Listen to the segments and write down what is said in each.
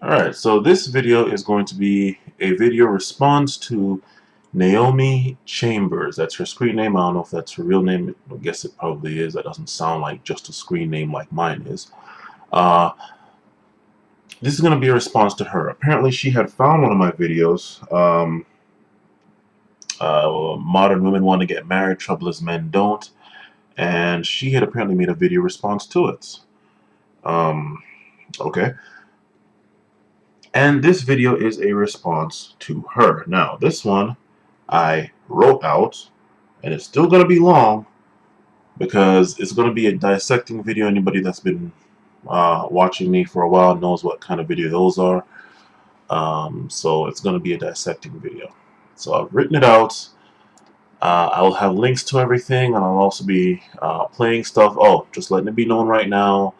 Alright, so this video is going to be a video response to Naomi Chambers. That's her screen name. I don't know if that's her real name. I guess it probably is. That doesn't sound like just a screen name like mine is. Uh, this is going to be a response to her. Apparently she had found one of my videos. Modern Women Want to Get Married, Trouble as Men Don't. And she had apparently made a video response to it. Okay. And this video is a response to her. Now, this one I wrote out, and it's still going to be long because it's going to be a dissecting video. Anybody that's been watching me for a while knows what kind of video those are. So it's going to be a dissecting video. So I've written it out. I'll have links to everything, and I'll also be playing stuff. Oh, just letting it be known right now.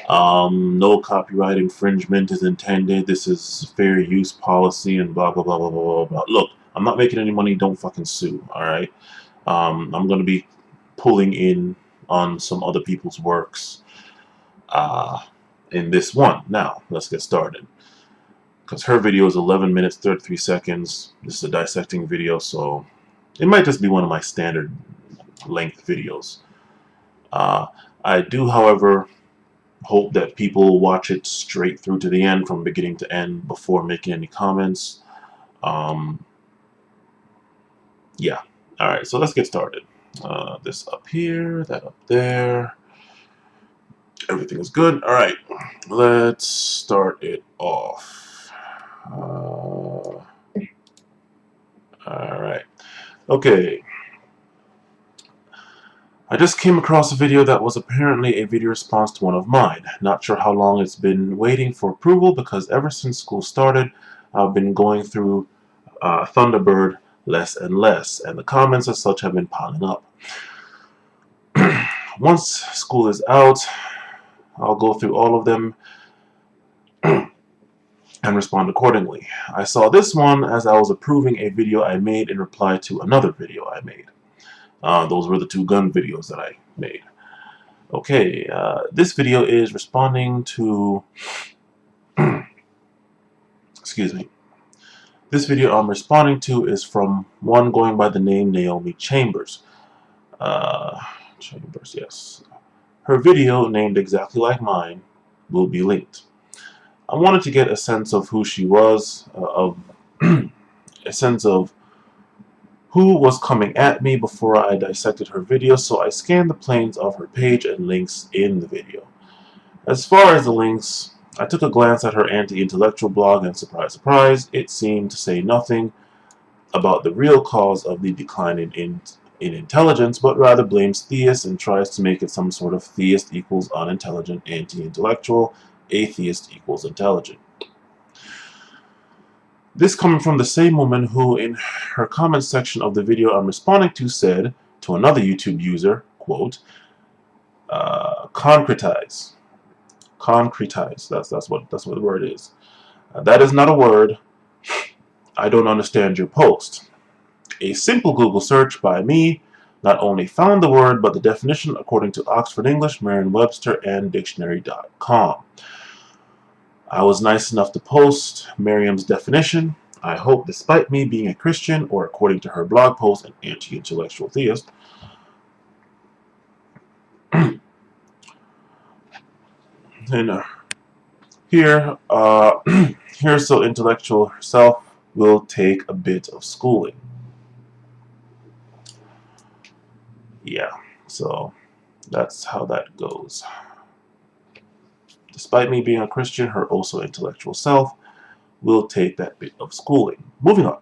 No copyright infringement is intended. This is fair use policy and blah blah blah blah blah blah. Look, I'm not making any money. Don't fucking sue. All right. I'm going to be pulling in on some other people's works in this one. Now let's get started. Because her video is 11 minutes 33 seconds. This is a dissecting video, so it might just be one of my standard length videos. I do, however, hope that people watch it straight through to the end, from beginning to end, before making any comments. Yeah. Alright, so let's get started. This up here, that up there. Everything is good. Alright, let's start it off. Alright. Okay. I just came across a video that was apparently a video response to one of mine. Not sure how long it's been waiting for approval, because ever since school started, I've been going through Thunderbird less and less, and the comments as such have been piling up. Once school is out, I'll go through all of them and respond accordingly. I saw this one as I was approving a video I made in reply to another video I made. Those were the two gun videos that I made. Okay, this video is responding to... excuse me. This video I'm responding to is from one going by the name Naomi Chambers. Chambers, yes. Her video, named exactly like mine, will be linked. I wanted to get a sense of who she was, a sense of who was coming at me before I dissected her video, so I scanned the planes of her page and links in the video. As far as the links, I took a glance at her anti-intellectual blog, and surprise, surprise, it seemed to say nothing about the real cause of the decline in intelligence, but rather blames theists and tries to make it some sort of theist equals unintelligent, anti-intellectual, atheist equals intelligent. This coming from the same woman who, in her comment section of the video I'm responding to, said to another YouTube user, quote, concretize. Concretize. That's what the word is. That is not a word. I don't understand your post. A simple Google search by me not only found the word, but the definition according to Oxford English, Merriam-Webster, and Dictionary.com. I was nice enough to post Merriam's definition. I hope, despite me being a Christian, or according to her blog post, an anti-intellectual theist, and here so intellectual herself will take a bit of schooling. Yeah, so that's how that goes. Despite me being a Christian, her also intellectual self will take that bit of schooling. Moving on.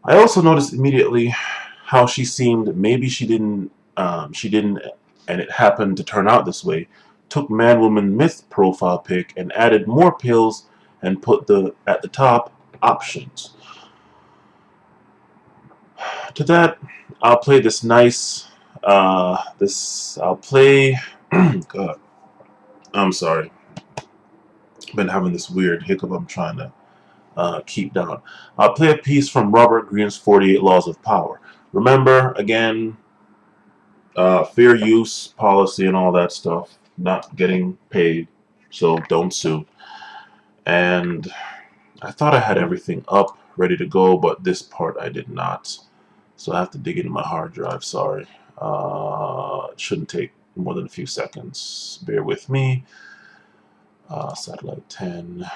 I also noticed immediately how she seemed, maybe she didn't, and it happened to turn out this way, took man-woman myth profile pic and added more pills and put at the top, options. To that, I'll play this nice, I'll play, God, I'm sorry. Been having this weird hiccup I'm trying to keep down. I'll play a piece from Robert Greene's 48 Laws of Power. Remember, again, fair use policy and all that stuff. Not getting paid, so don't sue. And I thought I had everything up, ready to go, but this part I did not. So I have to dig into my hard drive, sorry. It shouldn't take more than a few seconds. Bear with me. Satellite 10,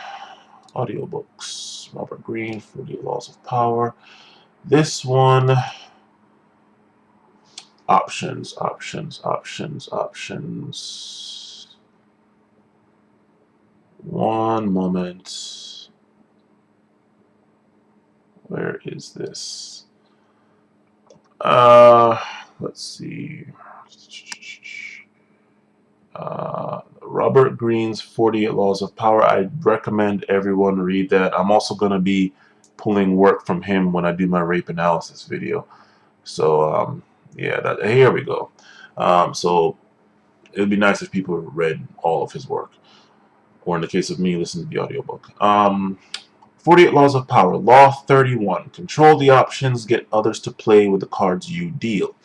audiobooks, Robert Greene, 48 Laws of Power. This one, options. One moment. Where is this? Let's see. Robert Greene's 48 Laws of Power. I recommend everyone read that. I'm also going to be pulling work from him when I do my rape analysis video. So, yeah, here we go. So it would be nice if people read all of his work. Or in the case of me, listen to the audiobook. 48 Laws of Power. Law 31. Control the options, get others to play with the cards you deal.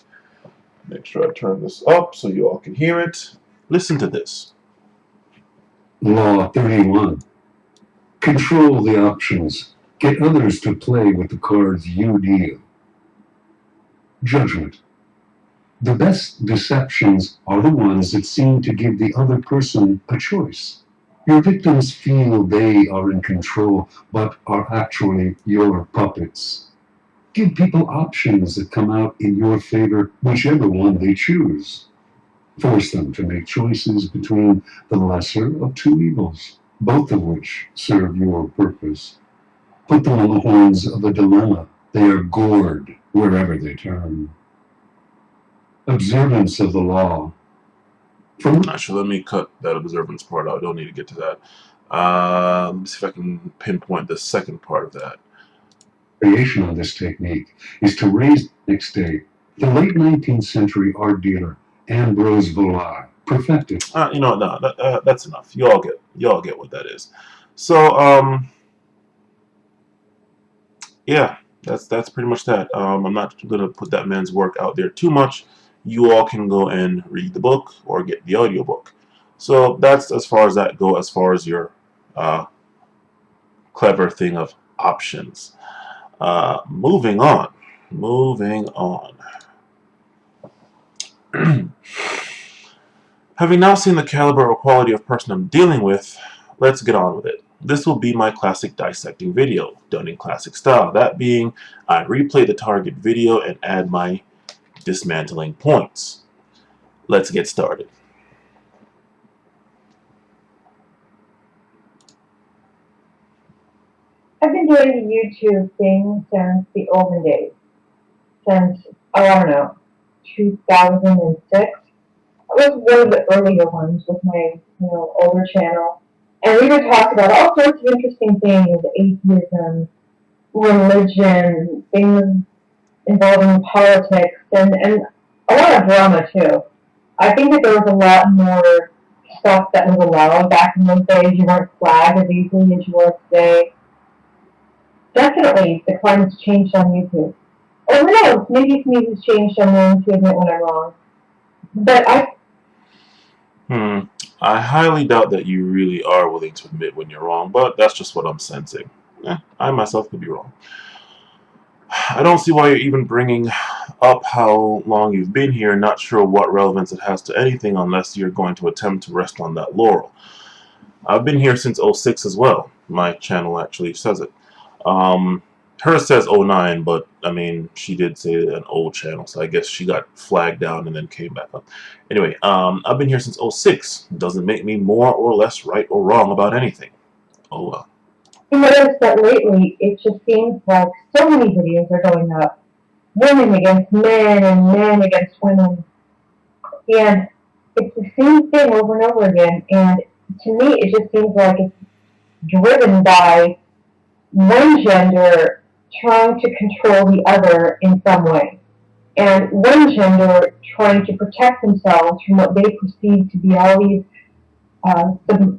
Make sure I turn this up so you all can hear it. Listen to this. Law 31. Control the options. Get others to play with the cards you deal. Judgment. The best deceptions are the ones that seem to give the other person a choice. Your victims feel they are in control, but are actually your puppets. Give people options that come out in your favor, whichever one they choose. Force them to make choices between the lesser of two evils, both of which serve your purpose. Put them on the horns of a dilemma. They are gored wherever they turn. Observance of the law. Actually, let me cut that observance part out. I don't need to get to that. Let me see if I can pinpoint the second part of that. Variation on this technique is to raise the next day. The late 19th century art dealer Ambrose Vollard perfected. You know what? No, that's enough. You all get what that is. So, yeah, that's pretty much that. I'm not gonna put that man's work out there too much. You all can go and read the book or get the audiobook. So that's as far as that go, as far as your clever thing of options. Moving on. Having now seen the caliber or quality of person I'm dealing with, let's get on with it. This will be my classic dissecting video, done in classic style. That being, I replay the target video and add my dismantling points. Let's get started. I've been doing the YouTube thing since the olden days. Since, I don't know, 2006. It was one of the earlier ones with my, older channel. And we would talk about all sorts of interesting things, atheism, religion, things involving politics, and a lot of drama too. I think that there was a lot more stuff that was allowed back in those days. You weren't flagged as easily as you are today. Definitely, the climate's changed on YouTube. Or who knows, maybe it's me who's changed. I'm willing to admit when I'm wrong. But I highly doubt that you really are willing to admit when you're wrong, but that's just what I'm sensing. I myself could be wrong. I don't see why you're even bringing up how long you've been here, not sure what relevance it has to anything unless you're going to attempt to rest on that laurel. I've been here since 06 as well. My channel actually says it. Hers says 09, but I mean, she did say an old channel, so I guess she got flagged down and then came back up. Anyway, I've been here since 06. Doesn't make me more or less right or wrong about anything. Oh well. You notice that lately it just seems like so many videos are going up. Women against men and men against women. And it's the same thing over and over again. And to me, it just seems like it's driven by one gender trying to control the other in some way. And one gender trying to protect themselves from what they perceive to be all these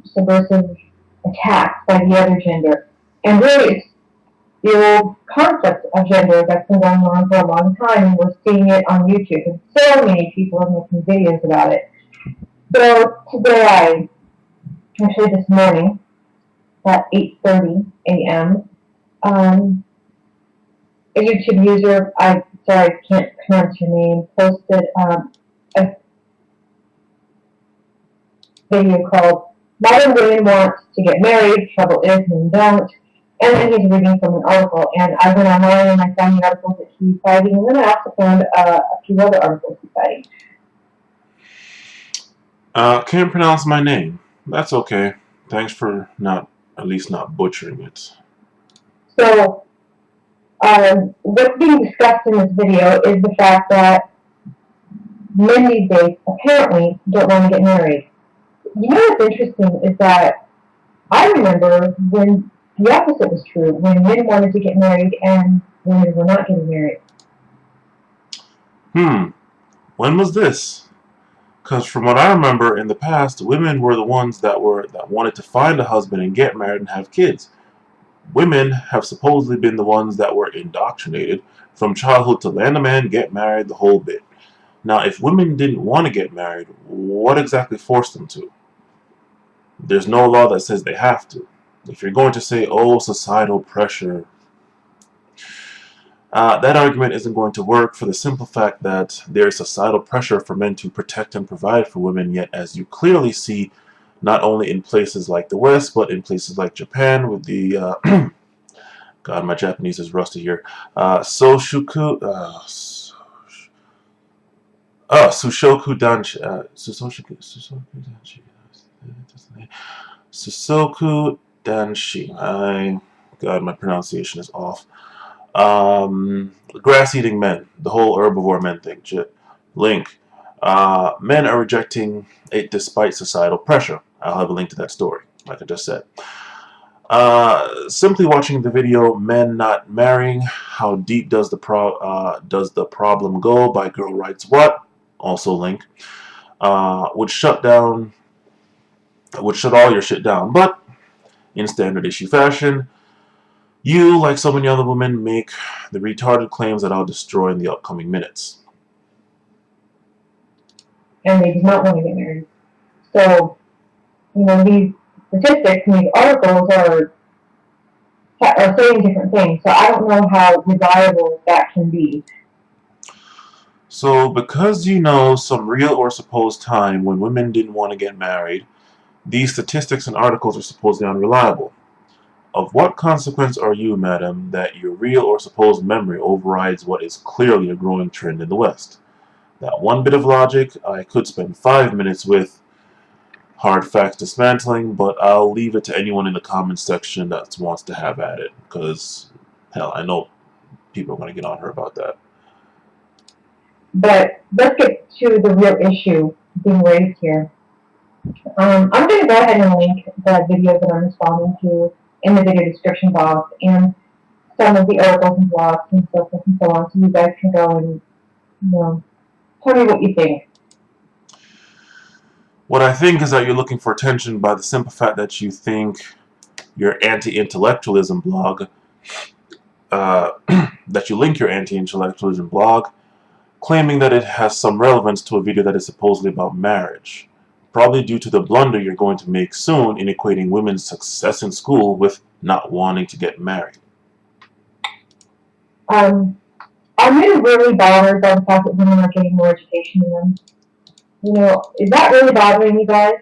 subversive attacks by the other gender. And really, it's the old concept of gender that's been going on for a long time, and we're seeing it on YouTube. And so many people are making videos about it. So today, actually this morning, at 8:30 a.m. A YouTube user, I can't pronounce your name, posted a video called "Modern Women Want to Get Married, Trouble Is Men Don't," and then he's reading from an article. And I went online and I found the articles that he's citing, and then I also found a few other articles he's citing. Can't pronounce my name. That's okay. Thanks for at least not butchering it. So, what's being discussed in this video is the fact that men these days apparently don't want to get married. You know what's interesting is that I remember when the opposite was true, when men wanted to get married and women were not getting married. When was this? Because from what I remember in the past, women were the ones that wanted to find a husband and get married and have kids. Women have supposedly been the ones that were indoctrinated from childhood to land a man, get married, the whole bit. Now, if women didn't want to get married, what exactly forced them to? There's no law that says they have to. If you're going to say, oh, societal pressure, that argument isn't going to work for the simple fact that there is societal pressure for men to protect and provide for women, yet as you clearly see, not only in places like the West, but in places like Japan with the, God, my Japanese is rusty here, Sushoku Danshi, Susoku Danshi. God, my pronunciation is off. Grass-eating men, the whole herbivore men thing. Link. Men are rejecting it despite societal pressure. I'll have a link to that story, like I just said. Simply watching the video, Men Not Marrying, How Deep Does the Problem Go by Girl Writes What, also link, would shut all your shit down. But in standard issue fashion, you, like so many other women, make the retarded claims that I'll destroy in the upcoming minutes. And they do not want to get married. So, these statistics and these articles are saying different things. So I don't know how reliable that can be. So because some real or supposed time when women didn't want to get married, these statistics and articles are supposedly unreliable. Of what consequence are you, madam, that your real or supposed memory overrides what is clearly a growing trend in the West? That one bit of logic I could spend 5 minutes with, hard facts dismantling, but I'll leave it to anyone in the comments section that wants to have at it, because, hell, I know people are going to get on her about that. But let's get to the real issue being raised here. I'm going to go ahead and link the video that I'm responding to in the video description box and some of the articles and blogs and so forth and so on, so you guys can go and tell me what you think. What I think is that you're looking for attention by the simple fact that you think your anti-intellectualism blog, that you link your anti-intellectualism blog, claiming that it has some relevance to a video that is supposedly about marriage. Probably due to the blunder you're going to make soon in equating women's success in school with not wanting to get married. I'm really bothered by the fact that women are getting more education than them. Is that really bothering you guys?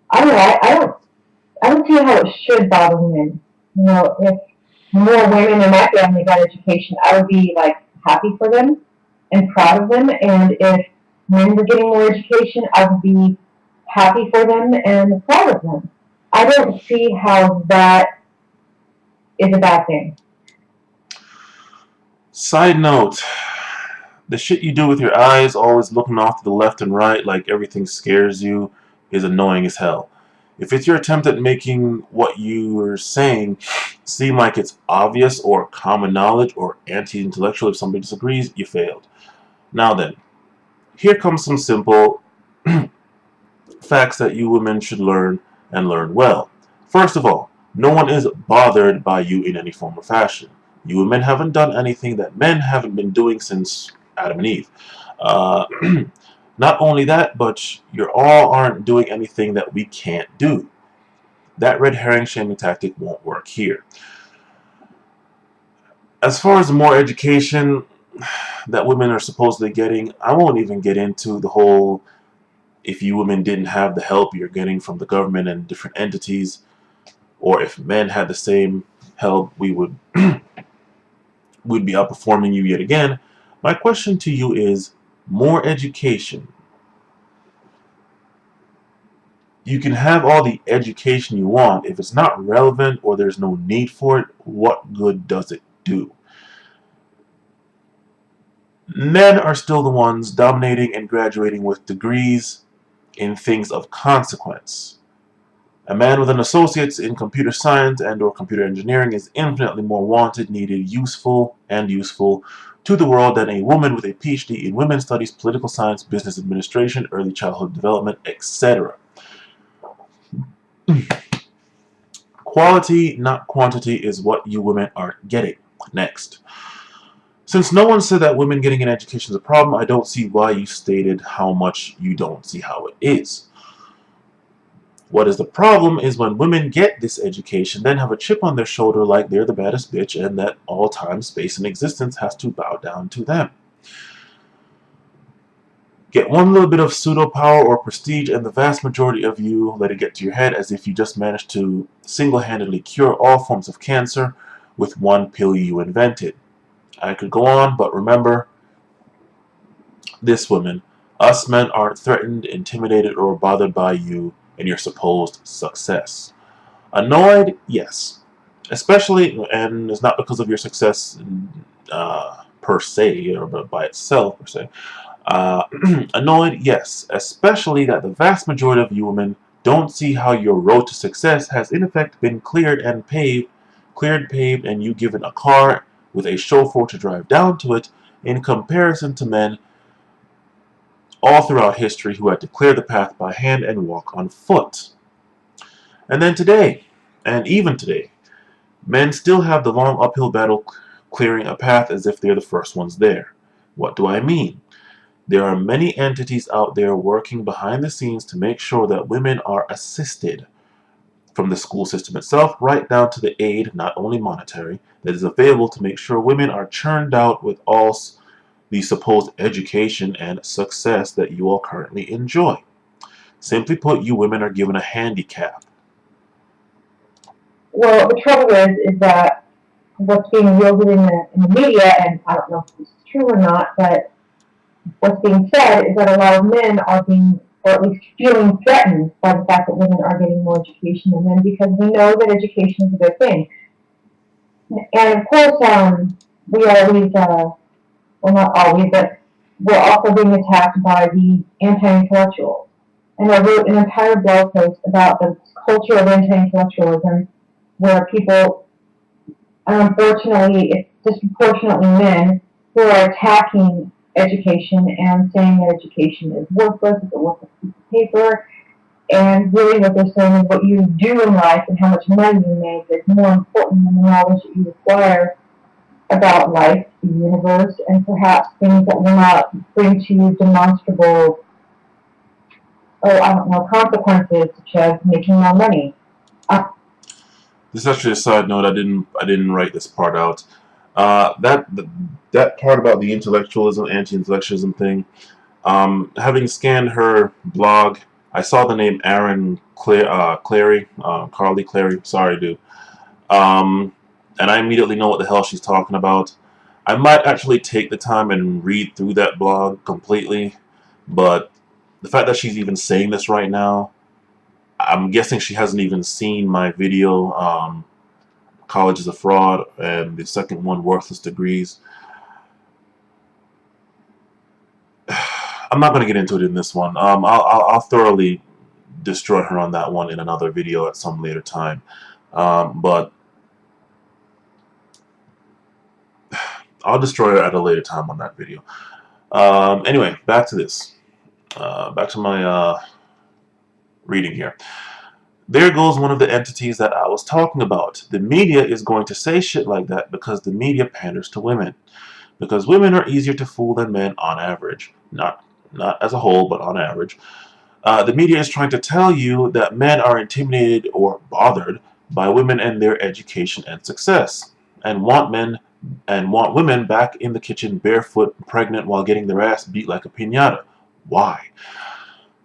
I don't know. I don't see how it should bother women. If more women in my family got education, I would be happy for them and proud of them. And if men were getting more education, I would be happy for them and proud of them. I don't see how that is a bad thing. Side note, the shit you do with your eyes, always looking off to the left and right like everything scares you, is annoying as hell. If it's your attempt at making what you are saying seem like it's obvious or common knowledge or anti-intellectual if somebody disagrees, you failed. Now then, here comes some simple facts that you women should learn and learn well. First of all, no one is bothered by you in any form or fashion. You women haven't done anything that men haven't been doing since Adam and Eve. Not only that, but you all aren't doing anything that we can't do. That red herring shaming tactic won't work here. As far as more education that women are supposedly getting, I won't even get into the whole if you women didn't have the help you're getting from the government and different entities, or if men had the same help, we would we'd be outperforming you yet again. My question to you is more education. You can have all the education you want. If it's not relevant or there's no need for it, what good does it do? Men are still the ones dominating and graduating with degrees in things of consequence. A man with an associate's in computer science and or computer engineering is infinitely more wanted, needed, useful to the world than a woman with a PhD in women's studies, political science, business administration, early childhood development, etc. Quality, not quantity, is what you women are getting. Next. Since no one said that women getting an education is a problem, I don't see why you stated how much you don't see how it is. What is the problem is when women get this education, then have a chip on their shoulder like they're the baddest bitch and that all time, space, and existence has to bow down to them. Get one little bit of pseudo power or prestige and the vast majority of you let it get to your head as if you just managed to single-handedly cure all forms of cancer with one pill you invented. I could go on, but remember, this woman, us men aren't threatened, intimidated, or bothered by you and your supposed success. Annoyed? Yes. Especially, and it's not because of your success per se, or by itself per se. Annoyed? Yes. Especially that the vast majority of you women don't see how your road to success has in effect been cleared, paved, and you given a car with a chauffeur to drive down to it, in comparison to men all throughout history who had to clear the path by hand and walk on foot. And then today, and even today, men still have the long uphill battle clearing a path as if they're the first ones there. What do I mean? There are many entities out there working behind the scenes to make sure that women are assisted, from the school system itself right down to the aid, not only monetary, that is available to make sure women are churned out with all the supposed education and success that you all currently enjoy. Simply put, you women are given a handicap. Well, the trouble is that what's being wielded in the media, and I don't know if this is true or not, but what's being said is that a lot of men are being, or at least feeling threatened by the fact that women are getting more education than men because we know that education is a good thing. And of course, we always, well, not always, but we're also being attacked by the anti-intellectuals. And I wrote an entire blog post about the culture of anti-intellectualism, where people, unfortunately, it's disproportionately men who are attacking education and saying that education is worthless, it's a worthless piece of paper, and really what they're saying is what you do in life and how much money you make is more important than the knowledge that you acquire about life, the universe, and perhaps things that will not bring to you demonstrable, consequences such as making more money. This is actually a side note. I didn't write this part out. That part about the intellectualism, anti-intellectualism thing. Having scanned her blog, I saw the name Aaron Clary, Carly Clary. Sorry, dude. And I immediately know what the hell she's talking about. I might actually take the time and read through that blog completely, but the fact that she's even saying this right now, I'm guessing she hasn't even seen my video, College is a Fraud, and the second one, Worthless Degrees. I'm not going to get into it in this one. I'll thoroughly destroy her on that one in another video at some later time. But I'll destroy her at a later time on that video. Anyway, back to this. Back to my reading here. There goes one of the entities that I was talking about. The media is going to say shit like that because the media panders to women. Because women are easier to fool than men on average. Not as a whole, but on average. The media is trying to tell you that men are intimidated or bothered by women and their education and success, and want women back in the kitchen barefoot, pregnant, while getting their ass beat like a piñata. Why?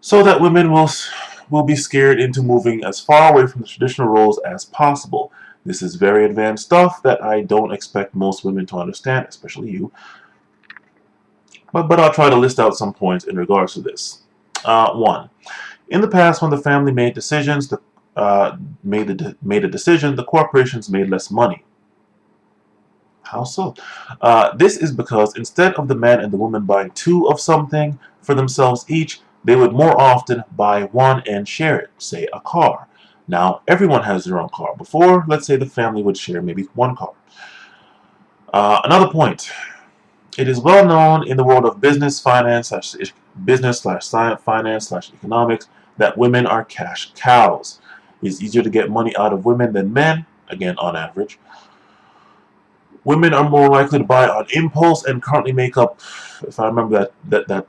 So that women will be scared into moving as far away from the traditional roles as possible. This is very advanced stuff that I don't expect most women to understand, especially you. But I'll try to list out some points in regards to this. One, in the past, when the family made decisions, made a decision, the corporations made less money. How so? This is because instead of the man and the woman buying two of something for themselves each, they would more often buy one and share it, say a car. Now, everyone has their own car. Before, let's say the family would share maybe one car. Another point. It is well known in the world of business, business/science, finance/economics, that women are cash cows. It's easier to get money out of women than men, again on average. Women are more likely to buy on impulse and currently make up, if I remember that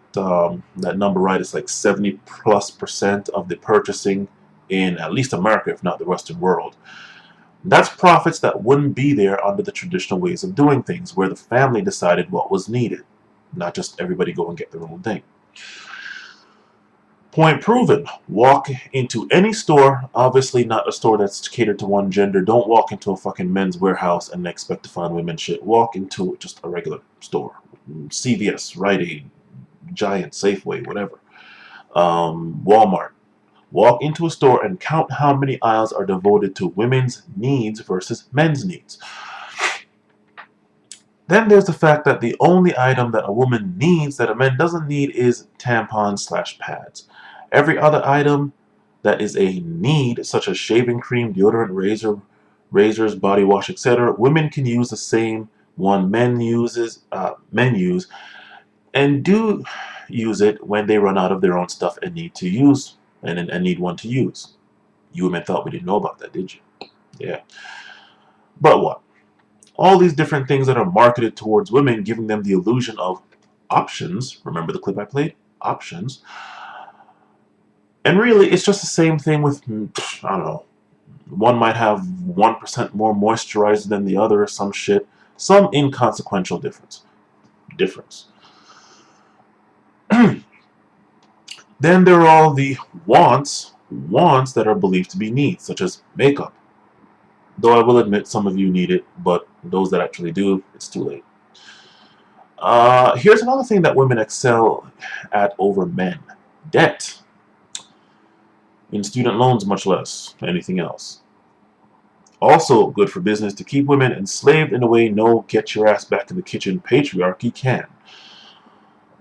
number right, it's like 70+% of the purchasing in at least America, if not the Western world. That's profits that wouldn't be there under the traditional ways of doing things, where the family decided what was needed, not just everybody go and get their own thing. Point proven. Walk into any store, obviously not a store that's catered to one gender. Don't walk into a fucking men's warehouse and expect to find women shit. Walk into just a regular store. CVS, Rite Aid, Giant, Safeway, whatever. Walmart. Walk into a store and count how many aisles are devoted to women's needs versus men's needs. Then there's the fact that the only item that a woman needs that a man doesn't need is tampons/pads. Every other item that is a need, such as shaving cream, deodorant, razors, body wash, etc., women can use the same one men use, and do use it when they run out of their own stuff and need to use and need one to use. You women thought we didn't know about that, did you? Yeah. But what? All these different things that are marketed towards women, giving them the illusion of options. Remember the clip I played? Options. And really, it's just the same thing with, I don't know, one might have 1% more moisturizer than the other or some shit. Some inconsequential difference. Then there are all the wants that are believed to be needs, such as makeup. Though I will admit some of you need it, but those that actually do, it's too late. Here's another thing that women excel at over men. Debt. In student loans, much less anything else. Also good for business to keep women enslaved in a way no get your ass back in the kitchen patriarchy can.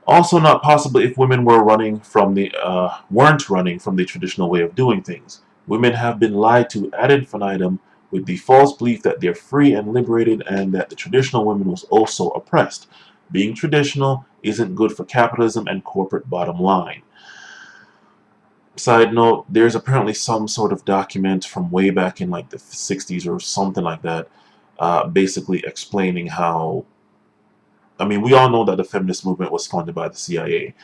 Also not possible if women weren't running from the traditional way of doing things. Women have been lied to ad infinitum with the false belief that they're free and liberated and that the traditional woman was also oppressed. Being traditional isn't good for capitalism and corporate bottom line. Side note, there's apparently some sort of document from way back in like the 60s or something like that, basically explaining how, I mean, we all know that the feminist movement was funded by the CIA.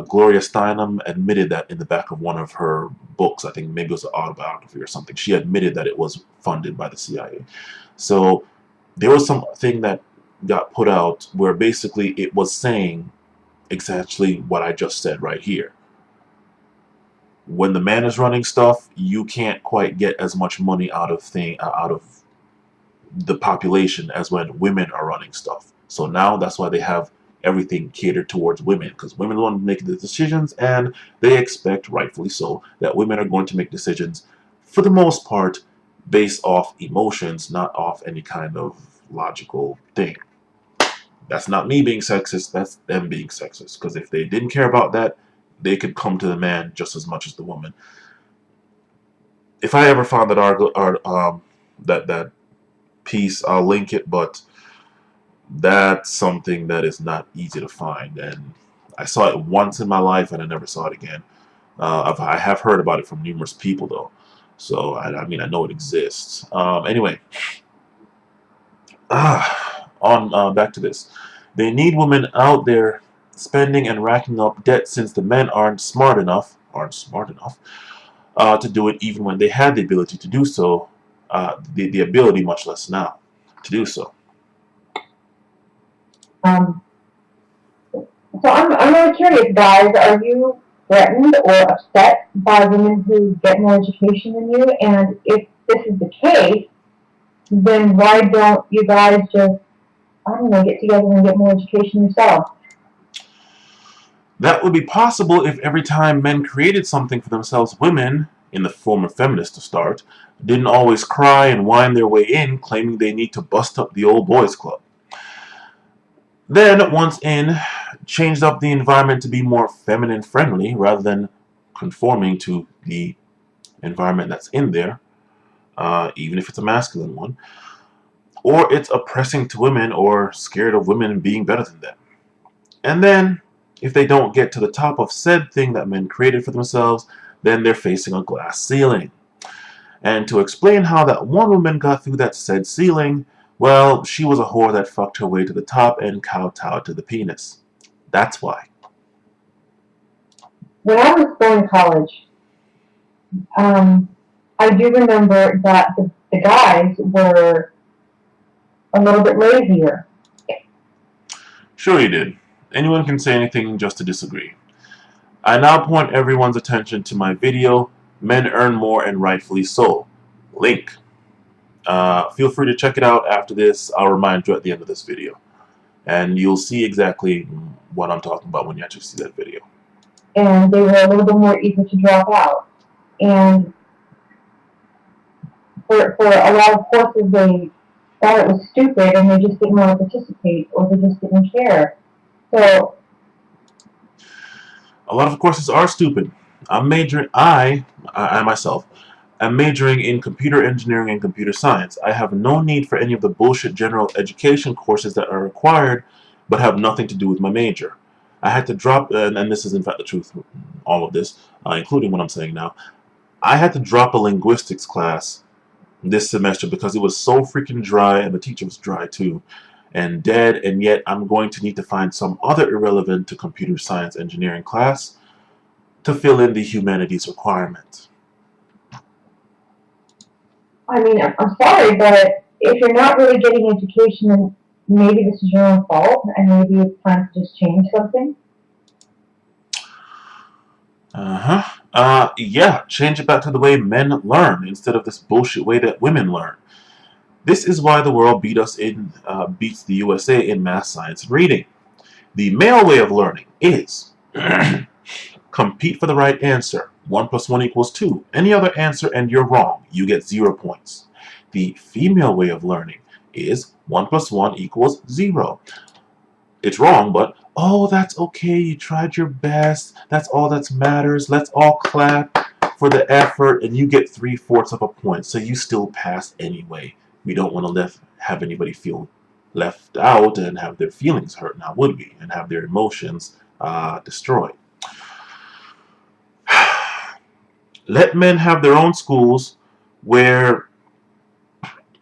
Gloria Steinem admitted that in the back of one of her books. I think maybe it was an autobiography or something. She admitted that it was funded by the CIA. So there was something that got put out where basically it was saying exactly what I just said right here. When the man is running stuff, you can't quite get as much money out of the population as when women are running stuff. So now that's why they have everything catered towards women, because women want to make the decisions, and they expect, rightfully so, that women are going to make decisions for the most part based off emotions, not off any kind of logical thing. That's not me being sexist, that's them being sexist, because if they didn't care about that, they could come to the man just as much as the woman. If I ever found that piece, I'll link it, but that's something that is not easy to find, and I saw it once in my life and I never saw it again. I have heard about it from numerous people though, so I mean I know it exists. Anyway, back to this. They need women out there spending and racking up debt since the men aren't smart enough aren't smart enough to do it even when they had the ability to do so, the ability, much less now, to do so. So I'm really curious, guys. Are you threatened or upset by women who get more education than you? And if this is the case, then why don't you guys just, I don't know, get together and get more education yourself? That would be possible if every time men created something for themselves, women, in the form of feminists to start, didn't always cry and whine their way in, claiming they need to bust up the old boys club. Then, once in, changed up the environment to be more feminine friendly rather than conforming to the environment that's in there, even if it's a masculine one, or it's oppressing to women or scared of women being better than them. And then, if they don't get to the top of said thing that men created for themselves, then they're facing a glass ceiling. And to explain how that one woman got through that said ceiling, well, she was a whore that fucked her way to the top and kowtowed to the penis. That's why. When I was going to college, I do remember that the guys were a little bit lazier. Sure you did. Anyone can say anything just to disagree. I now point everyone's attention to my video, Men Earn More and Rightfully So. Link. Feel free to check it out after this. I'll remind you at the end of this video. And you'll see exactly what I'm talking about when you actually see that video. And they were a little bit more eager to drop out. And for a lot of courses, they thought it was stupid and they just didn't want to participate or they just didn't care. So a lot of courses are stupid. I myself am majoring in computer engineering and computer science. I have no need for any of the bullshit general education courses that are required but have nothing to do with my major. I had to drop, and this is in fact the truth, all of this, including what I'm saying now, I had to drop a linguistics class this semester because it was so freaking dry and the teacher was dry too and dead, and yet I'm going to need to find some other irrelevant to computer science engineering class to fill in the humanities requirement. I mean, I'm sorry, but if you're not really getting education, then maybe this is your own fault, and maybe it's time to just change something. Yeah, change it back to the way men learn instead of this bullshit way that women learn. This is why the world beats the USA in math, science, and reading. The male way of learning is compete for the right answer. 1 plus 1 equals 2. Any other answer and you're wrong. You get 0 points. The female way of learning is 1 plus 1 equals 0. It's wrong, but, oh, that's okay. You tried your best. That's all that matters. Let's all clap for the effort, and you get 3/4 of a point. So you still pass anyway. We don't want to have anybody feel left out and have their feelings hurt, now would we? And have their emotions destroyed. Let men have their own schools where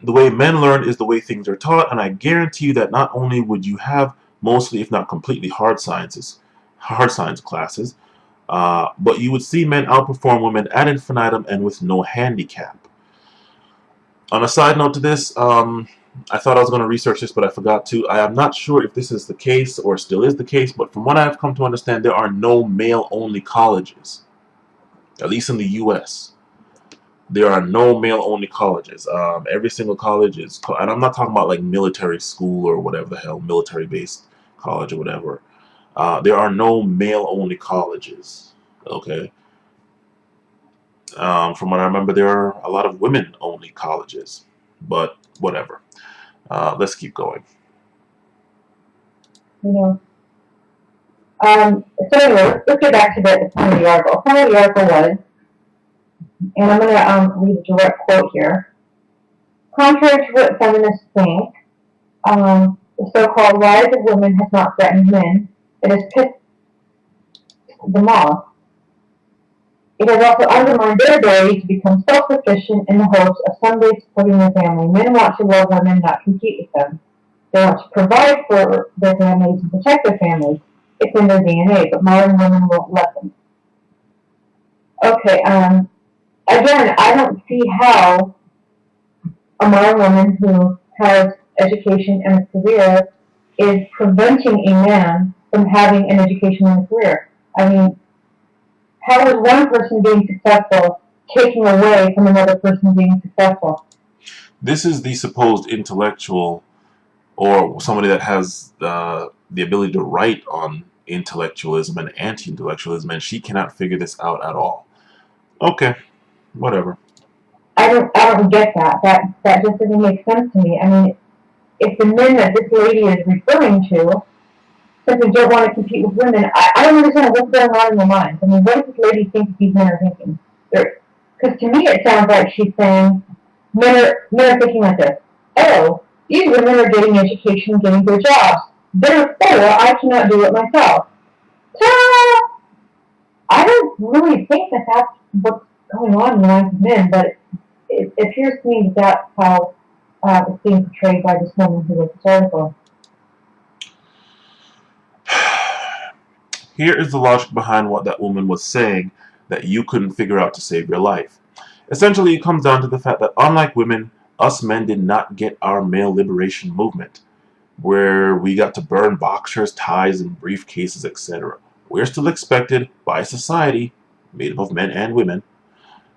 the way men learn is the way things are taught, and I guarantee you that not only would you have mostly, if not completely, hard science classes, but you would see men outperform women ad infinitum and with no handicap. On a side note to this, I thought I was going to research this, but I forgot to. I am not sure if this is the case or still is the case, but from what I've come to understand, there are no male-only colleges, at least in the U.S. There are no male-only colleges. Every single college is, and I'm not talking about like military school or whatever the hell, military-based college or whatever. There are no male-only colleges, okay? From what I remember, there are a lot of women-only colleges, but whatever. Let's keep going. You know. So anyway, let's get back to the point of the article. The point of the article was, and I'm going to read a direct quote here. Contrary to what feminists think, the so-called rise of women has not threatened men. It has pissed them off. It has also undermined their ability to become self-sufficient in the hopes of someday supporting their family. Men want to love women, not compete with them. They want to provide for their families and protect their families. It's in their DNA, but modern women won't let them. Okay, again, I don't see how a modern woman who has education and a career is preventing a man from having an education and a career. I mean, how is one person being successful taking away from another person being successful? This is the supposed intellectual, or somebody that has the ability to write on intellectualism and anti-intellectualism, and she cannot figure this out at all. Okay, whatever. I don't get that. That just doesn't make sense to me. I mean, if the men that this lady is referring to simply don't want to compete with women, I don't understand what's going on in their minds. I mean, what does this lady think these men are thinking? Because to me, it sounds like she's saying men are thinking like this. Oh, these women are getting education, getting good jobs. Therefore, I cannot do it myself. Ta-da! I don't really think that that's what's going on in the minds of men, but it appears to me that that's how it's being portrayed by this woman who wrote this article. Here is the logic behind what that woman was saying that you couldn't figure out to save your life. Essentially, it comes down to the fact that unlike women, us men did not get our male liberation movement, where we got to burn boxers, ties, and briefcases, etc. We're still expected by society, made up of men and women,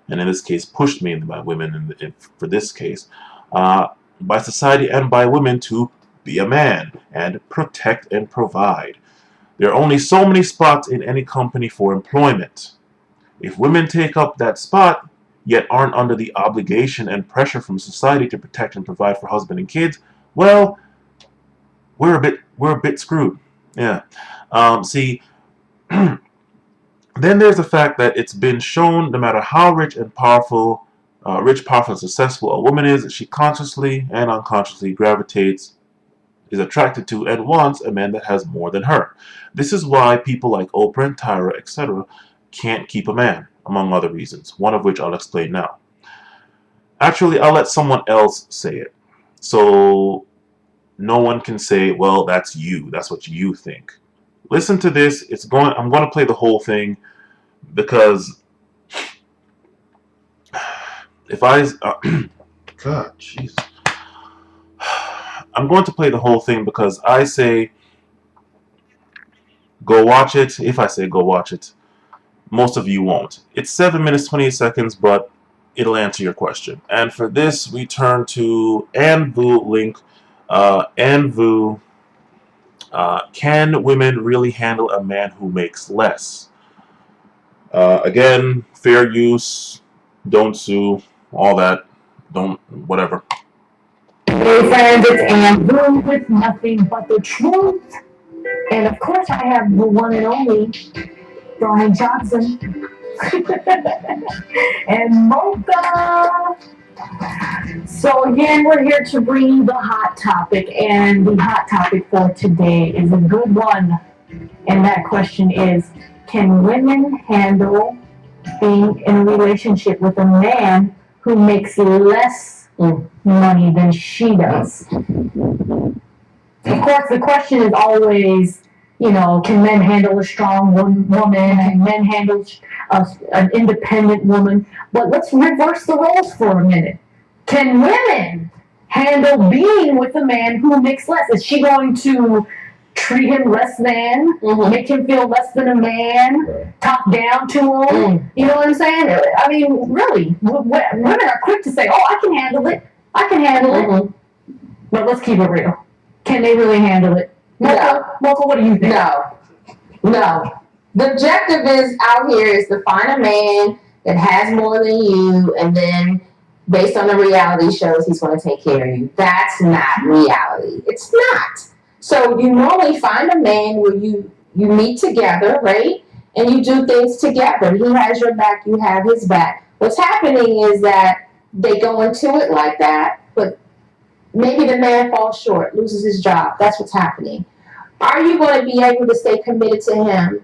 and in this case pushed mainly by women for this case, by society and by women to be a man and protect and provide. There are only so many spots in any company for employment. If women take up that spot, yet aren't under the obligation and pressure from society to protect and provide for husband and kids, well, we're a bit screwed. Yeah. See, then there's the fact that it's been shown no matter how rich, powerful, and successful a woman is, she consciously and unconsciously gravitates, is attracted to, and wants a man that has more than her. This is why people like Oprah and Tyra, etc., can't keep a man, among other reasons, one of which I'll explain now. Actually, I'll let someone else say it. So no one can say, well, that's you. That's what you think. Listen to this. I'm going to play the whole thing because if I... God, jeez. I'm going to play the whole thing because I say go watch it. If I say go watch it, most of you won't. It's 7 minutes 28 seconds, but it'll answer your question. And for this, we turn to Anvu link. Anvu, can women really handle a man who makes less? Again, fair use, don't sue, all that, don't, whatever. Hey friends, it's Anne with nothing but the truth. And of course I have the one and only Brian Johnson and Mocha. So again, we're here to bring you the hot topic, and the hot topic for today is a good one. And that question is, can women handle being in a relationship with a man who makes less money than she does? Of course, the question is always, can men handle a strong woman? Can men handle an independent woman? But let's reverse the roles for a minute. Can women handle being with a man who makes less? Is she going to treat him less than, make him feel less than a man, talk down to him? You know what I'm saying? I mean, really, women are quick to say, oh, I can handle it. I can handle it. But let's keep it real. Can they really handle it? Mocha, what do you think? No. The objective is out here is to find a man that has more than you, and then based on the reality shows, he's going to take care of you. That's not reality. It's not. So you normally find a man where you meet together, right? And you do things together. He has your back, you have his back. What's happening is that they go into it like that, but maybe the man falls short, loses his job. That's what's happening. Are you going to be able to stay committed to him,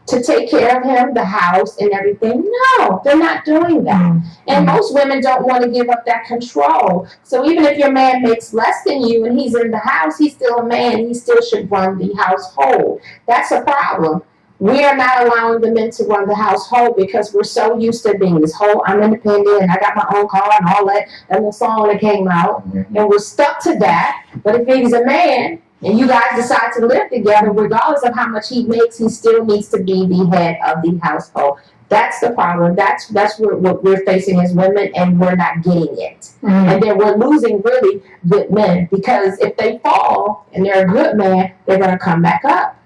to take care of him, the house and everything? No, they're not doing that. And most women don't want to give up that control. So even if your man makes less than you and he's in the house, he's still a man. He still should run the household. That's a problem. We are not allowing the men to run the household because we're so used to being this whole I'm independent and I got my own car and all that little song that came out, and we're stuck to that. But if he's a man and you guys decide to live together, regardless of how much he makes, he still needs to be the head of the household. That's the problem. That's what we're facing as women, and we're not getting it. And then we're losing really good men, because if they fall and they're a good man, they're going to come back up.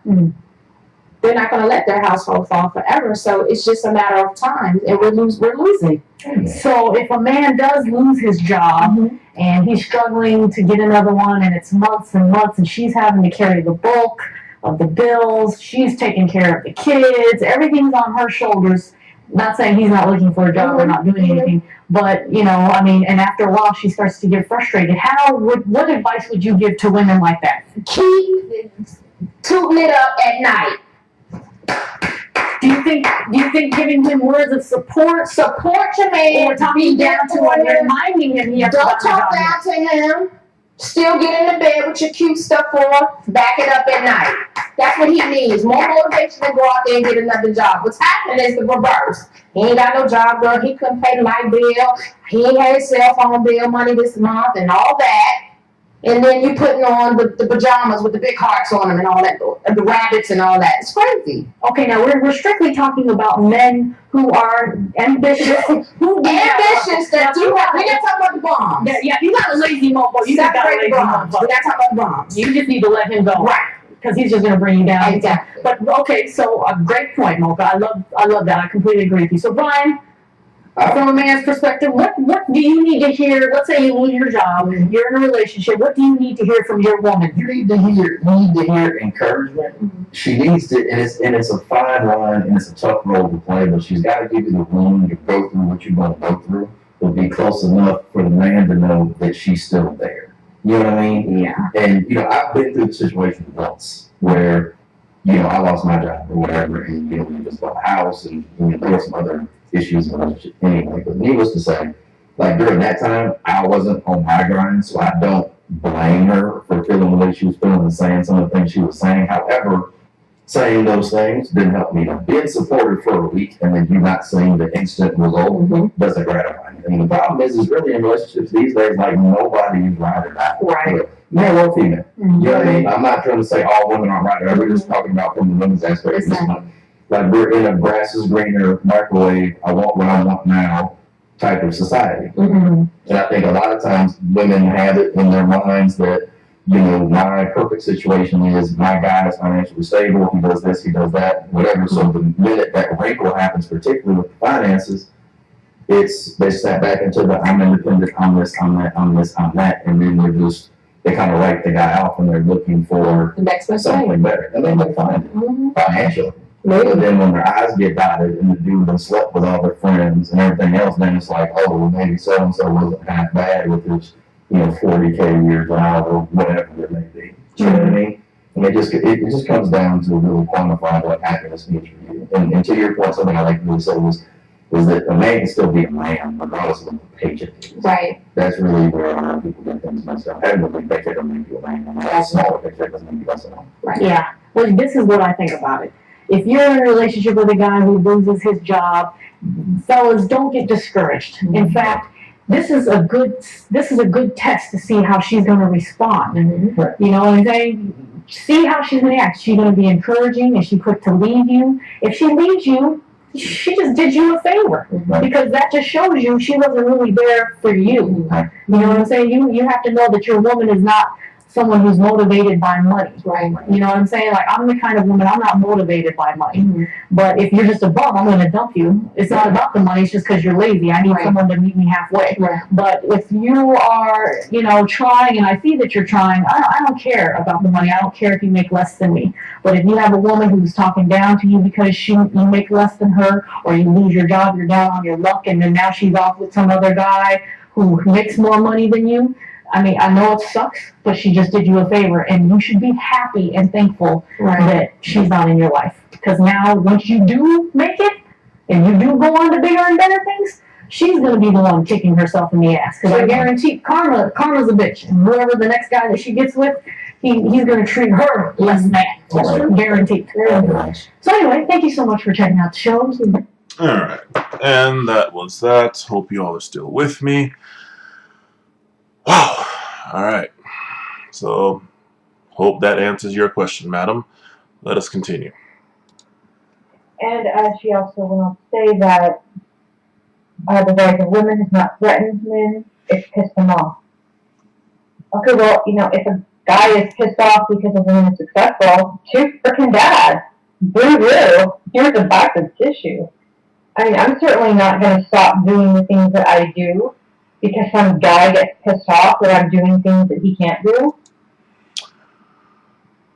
They're not going to let their household fall forever. So it's just a matter of time, and we're losing. So if a man does lose his job and he's struggling to get another one, and it's months and months, and she's having to carry the bulk of the bills, she's taking care of the kids, everything's on her shoulders. Not saying he's not looking for a job or not doing anything, but you know, I mean, and after a while she starts to get frustrated. What advice would you give to women like that? Keep tooting it up at night. Do you think giving him words of support your man, or talking down to him, reminding him he has to don't talk down to him, still get in the bed with your cute stuff on, back it up at night. That's what he needs. More motivation to go out there and get another job. What's happening is the reverse. He ain't got no job, girl. He couldn't pay the light bill. He ain't had his cell phone bill money this month and all that. And then you putting on the pajamas with the big hearts on them and all that, the rabbits and all that. It's crazy. Okay, now we're strictly talking about men who are ambitious. Ambitious that do have. We gotta talk about the bombs. Yeah, you got a lazy mofo. You just got a lazy mofo. We gotta talk about the bombs. You just need to let him go. Right. Because he's just going to bring you down. Exactly. But okay, so a great point, Mocha. I love that. I completely agree with you. So Brian, from a man's perspective, what do you need to hear? Let's say you lose your job, you're in a relationship. What do you need to hear from your woman? You need to hear encouragement. She needs to, and it's a fine line, and it's a tough role to play, but she's got to give you the room to go through what you're going to go through, but be close enough for the man to know that she's still there. You know what I mean? Yeah. And, you know, I've been through the situation once where, you know, I lost my job or whatever, and, you know, we just bought a house, and you know, there were some other issues in the relationship anyway. But needless to say, like during that time, I wasn't on my grind, so I don't blame her for feeling the way she was feeling and saying some of the things she was saying. However, saying those things didn't help me. Being supported for a week and then you not seeing the instant result doesn't gratify me. And the problem is really in relationships these days, like nobody is right or not. Right. Male or female. You know what I mean? I'm not trying to say all women aren't right. We're just talking about from the women's aspect. Like we're in a grass is greener, microwave, I want what I want now type of society. And I think a lot of times women have it in their minds that, you know, my perfect situation is my guy is financially stable, he does this, he does that, whatever. So the minute that wrinkle happens, particularly with finances, they snap back into the I'm independent, I'm this, I'm that, I'm this, I'm that, and then they kind of write the guy off and they're looking for The next best something thing. better. And then they find it financially. Maybe. But then when their eyes get dotted and the dude done slept with all their friends and everything else, then it's like, oh, well, maybe so-and-so wasn't half bad with his, you know, 40K years out or whatever it may be. You know what I mean? And it just comes down to really quantifying what happiness means for you. And to your point, something I like to really say is that a man can still be a man regardless of what the paycheck is. Right. That's really where a lot of people get things messed up. Having a big paycheck doesn't make you a man. A smaller paycheck doesn't make you less of a man. Right. Yeah. Well, this is what I think about it. If you're in a relationship with a guy who loses his job, fellas, don't get discouraged. In fact, this is a good test to see how she's going to respond. You know what I'm saying? See how she's going to act. Is she going to be encouraging? Is she quick to leave you? If she leaves you, she just did you a favor, because that just shows you she wasn't really there for you. You know what I'm saying? You have to know that your woman is not someone who's motivated by money. Right. You know what I'm saying? Like, I'm the kind of woman, I'm not motivated by money. But if you're just a bum, I'm going to dump you. It's not about the money, it's just because you're lazy. I need someone to meet me halfway. But if you are, you know, trying, and I see that you're trying, I don't care about the money. I don't care if you make less than me. But if you have a woman who's talking down to you because you make less than her, or you lose your job, you're down on your luck, and then now she's off with some other guy who makes more money than you, I mean, I know it sucks, but she just did you a favor, and you should be happy and thankful that she's not in your life. Because now, once you do make it, and you do go on to bigger and better things, she's going to be the one kicking herself in the ass. Because I guarantee karma's a bitch. And whoever the next guy that she gets with, he's going to treat her less than. Guaranteed. So anyway, thank you so much for checking out the show. Alright, and that was that. Hope you all are still with me. Wow. Alright. So, hope that answers your question, madam. Let us continue. And she also went on to say that the rise of women has not threatened men, it's pissed them off. Okay, well, if a guy is pissed off because a woman is successful, too frickin' bad. Boo-hoo. Here's a box of tissue. I mean, I'm certainly not going to stop doing the things that I do because some guy gets pissed off that I'm doing things that he can't do.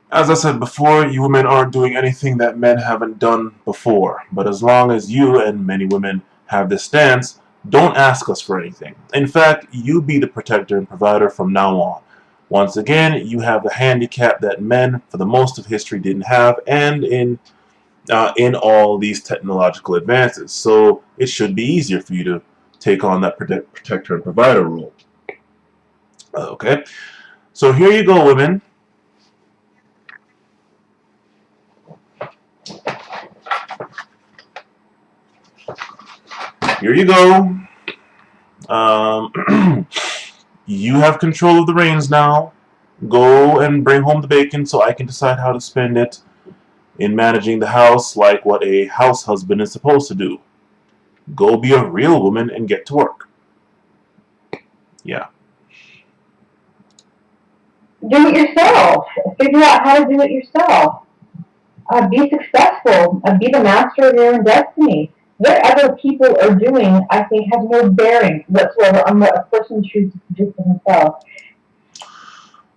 As I said before, you women aren't doing anything that men haven't done before. But as long as you and many women have this stance, don't ask us for anything. In fact, you be the protector and provider from now on. Once again, you have the handicap that men, for the most of history, didn't have, and in all these technological advances. So it should be easier for you to take on that protector and provider role. Okay, so here you go, women. Here you go. You have control of the reins now. Go and bring home the bacon so I can decide how to spend it in managing the house like what a house husband is supposed to do. Go be a real woman and get to work. Yeah. Do it yourself. Figure out how to do it yourself. Be successful. Be the master of your own destiny. What other people are doing, I think, has no bearing whatsoever on what a person chooses to do for himself.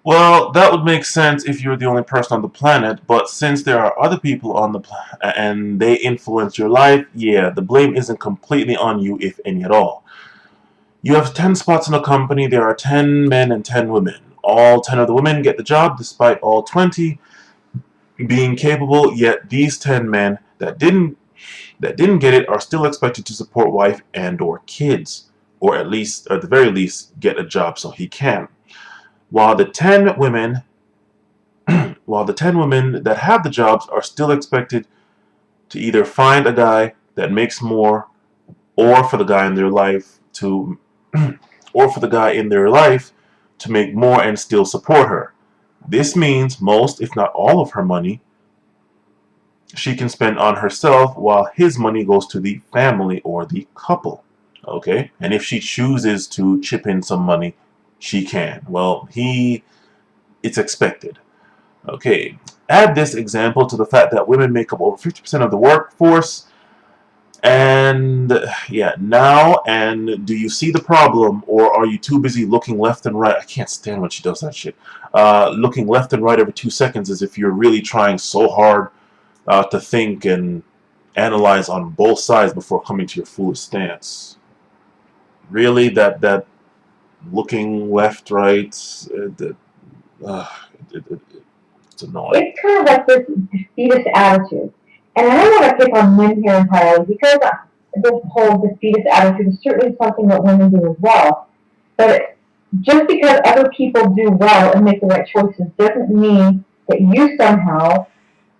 Well, that would make sense if you were the only person on the planet, but since there are other people on the planet and they influence your life, yeah, the blame isn't completely on you, if any at all. You have 10 spots in a company, there are 10 men and 10 women. All 10 of the women get the job, despite all 20 being capable, yet these 10 men that didn't get it are still expected to support wife and or kids, or at least, at the very least, get a job so he can. While the 10 women that have the jobs are still expected to either find a guy that makes more, or for the guy in their life to make more and still support her. This means most, if not all, of her money she can spend on herself, while his money goes to the family or the couple. Okay? And if she chooses to chip in some money, she can. Well, it's expected. Okay. Add this example to the fact that women make up over 50% of the workforce. And yeah, now, and do you see the problem, or are you too busy looking left and right? I can't stand when she does that shit. Looking left and right every 2 seconds as if you're really trying so hard to think and analyze on both sides before coming to your foolish stance. Really, that looking left, right, it's annoying. It's kind of like this defeatist attitude. And I don't want to pick on men here entirely because this whole defeatist attitude is certainly something that women do as well. But just because other people do well and make the right choices doesn't mean that you somehow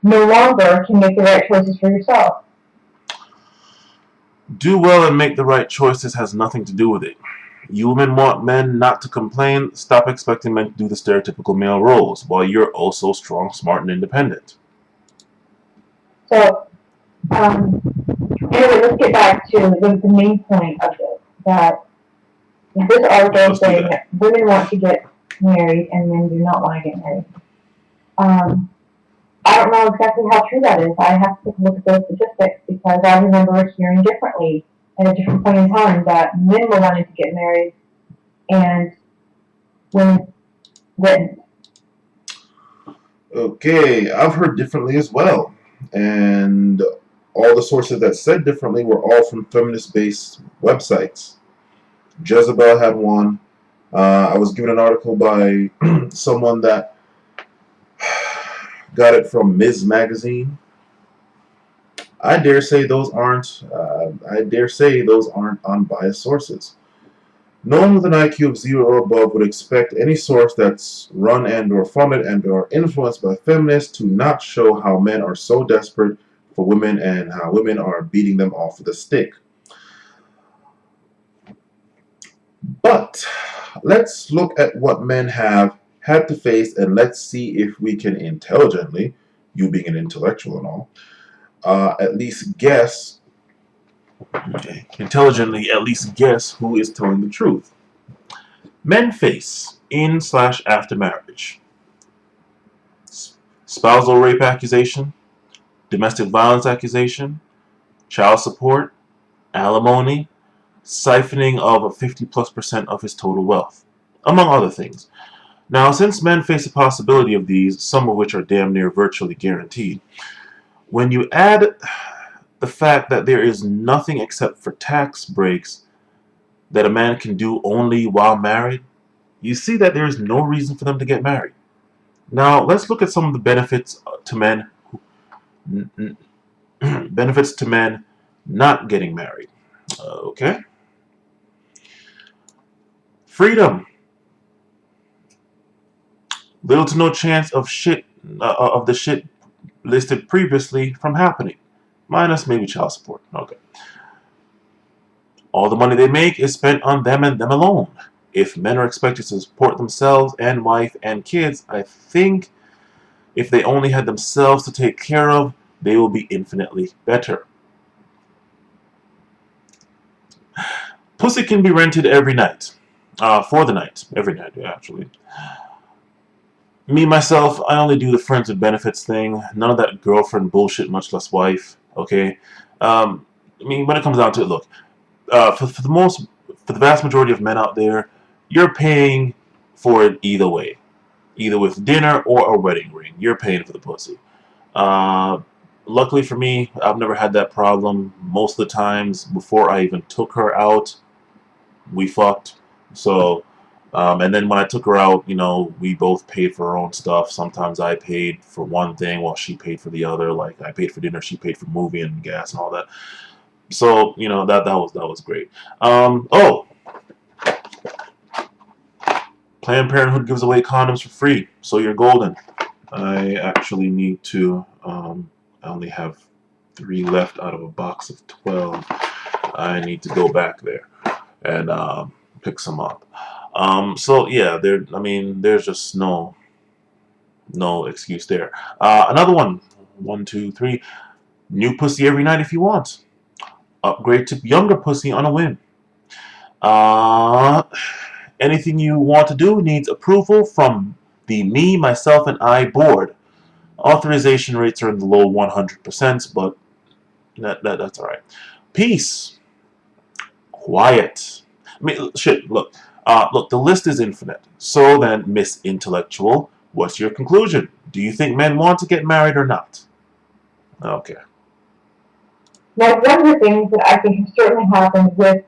no longer can make the right choices for yourself. Do well and make the right choices has nothing to do with it. You women want men not to complain. Stop expecting men to do the stereotypical male roles, while you're also strong, smart, and independent. So, anyway, let's get back to the main point of this. That this article is saying that women want to get married and men do not want to get married. I don't know exactly how true that is. I have to look at those statistics because I remember hearing differently at a different point in time that men were wanting to get married and women didn't. Okay, I've heard differently as well. And all the sources that said differently were all from feminist-based websites. Jezebel had one. I was given an article by someone that got it from Ms. Magazine. I dare say those aren't unbiased sources. No one with an IQ of 0 or above would expect any source that's run and or funded and or influenced by feminists to not show how men are so desperate for women and how women are beating them off with a stick. But let's look at what men have had to face, and let's see if we can intelligently, you being an intellectual and all, at least guess, intelligently at least guess who is telling the truth. Men face in/after marriage spousal rape accusation, domestic violence accusation, child support, alimony, siphoning of 50+% of his total wealth, among other things. Now, since men face a possibility of these, some of which are damn near virtually guaranteed, when you add the fact that there is nothing except for tax breaks that a man can do only while married, you see that there is no reason for them to get married. Now, let's look at some of the benefits to men benefits to men not getting married. Okay. Freedom. Little to no chance of the shit listed previously from happening. Minus maybe child support. Okay. All the money they make is spent on them and them alone. If men are expected to support themselves and wife and kids, I think if they only had themselves to take care of, they will be infinitely better. Pussy can be rented every night. For the night. Every night, actually. Me, myself, I only do the friends with benefits thing. None of that girlfriend bullshit, much less wife. Okay? I mean, when it comes down to it, look. For the vast majority of men out there, you're paying for it either way. Either with dinner or a wedding ring. You're paying for the pussy. Luckily for me, I've never had that problem. Most of the times, before I even took her out, we fucked. So, and then when I took her out, you know, we both paid for our own stuff. Sometimes I paid for one thing while she paid for the other. Like, I paid for dinner, she paid for movie and gas and all that. So, you know, that was great. Oh! Planned Parenthood gives away condoms for free, so you're golden. I actually need to, I only have 3 left out of a box of 12. I need to go back there and pick some up. So yeah, there's just no excuse there. Another one, 1, 2, 3. New pussy every night if you want. Upgrade to younger pussy on a whim. Anything you want to do needs approval from the Me, Myself, and I board. Authorization rates are in the low 100%, but that's alright. Peace. Quiet. I mean, shit, look, the list is infinite. So then, Miss Intellectual, what's your conclusion? Do you think men want to get married or not? Okay. Now, one of the things that I think has certainly happened with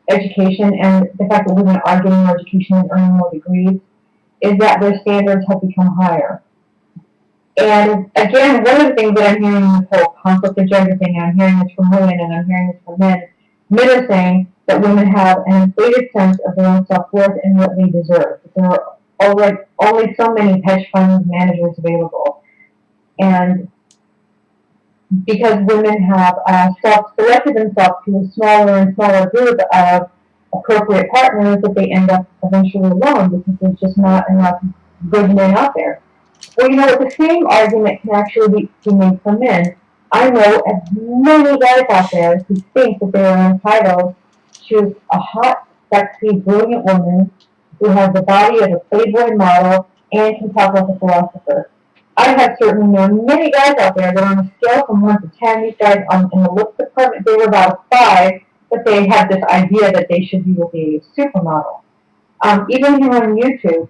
education and the fact that women are getting more education and earning more degrees is that their standards have become higher. And again, one of the things that I'm hearing in this whole conflict of gender thing, and I'm hearing this from women and I'm hearing this from men, men are saying that women have an inflated sense of their own self-worth and what they deserve. There are only so many hedge fund managers available. And because women have self-selected themselves to a smaller and smaller group of appropriate partners, that they end up eventually alone because there's just not enough good men out there. Well, you know, the same argument can actually be made for men. I know of many guys out there who think that they are entitled to a hot, sexy, brilliant woman who has the body of a Playboy model and can talk like a philosopher. I have certainly known many guys out there that on a scale from 1 to 10, these guys in the looks department, they were about a 5, but they had this idea that they should be with a supermodel. Even here on YouTube,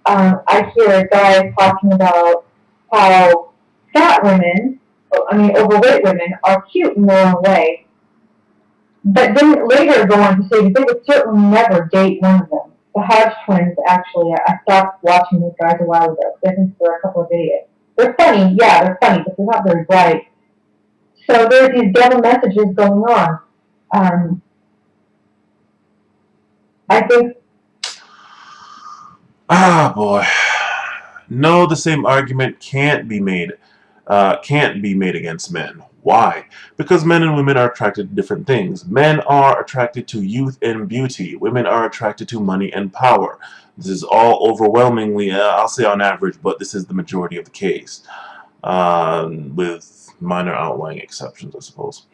I hear guys talking about how fat women, overweight women, are cute in their own way, but then later go on to say that they would certainly never date one of them. The Hodge twins, actually, I stopped watching these guys a while ago. I think there are a couple of videos. They're funny, yeah, they're funny, but they're not very bright. So there's these double messages going on. I think. Ah, boy. No, the same argument can't be made against men. Why? Because men and women are attracted to different things. Men are attracted to youth and beauty. Women are attracted to money and power. This is all overwhelmingly, I'll say on average, but this is the majority of the case, with minor outlying exceptions, I suppose.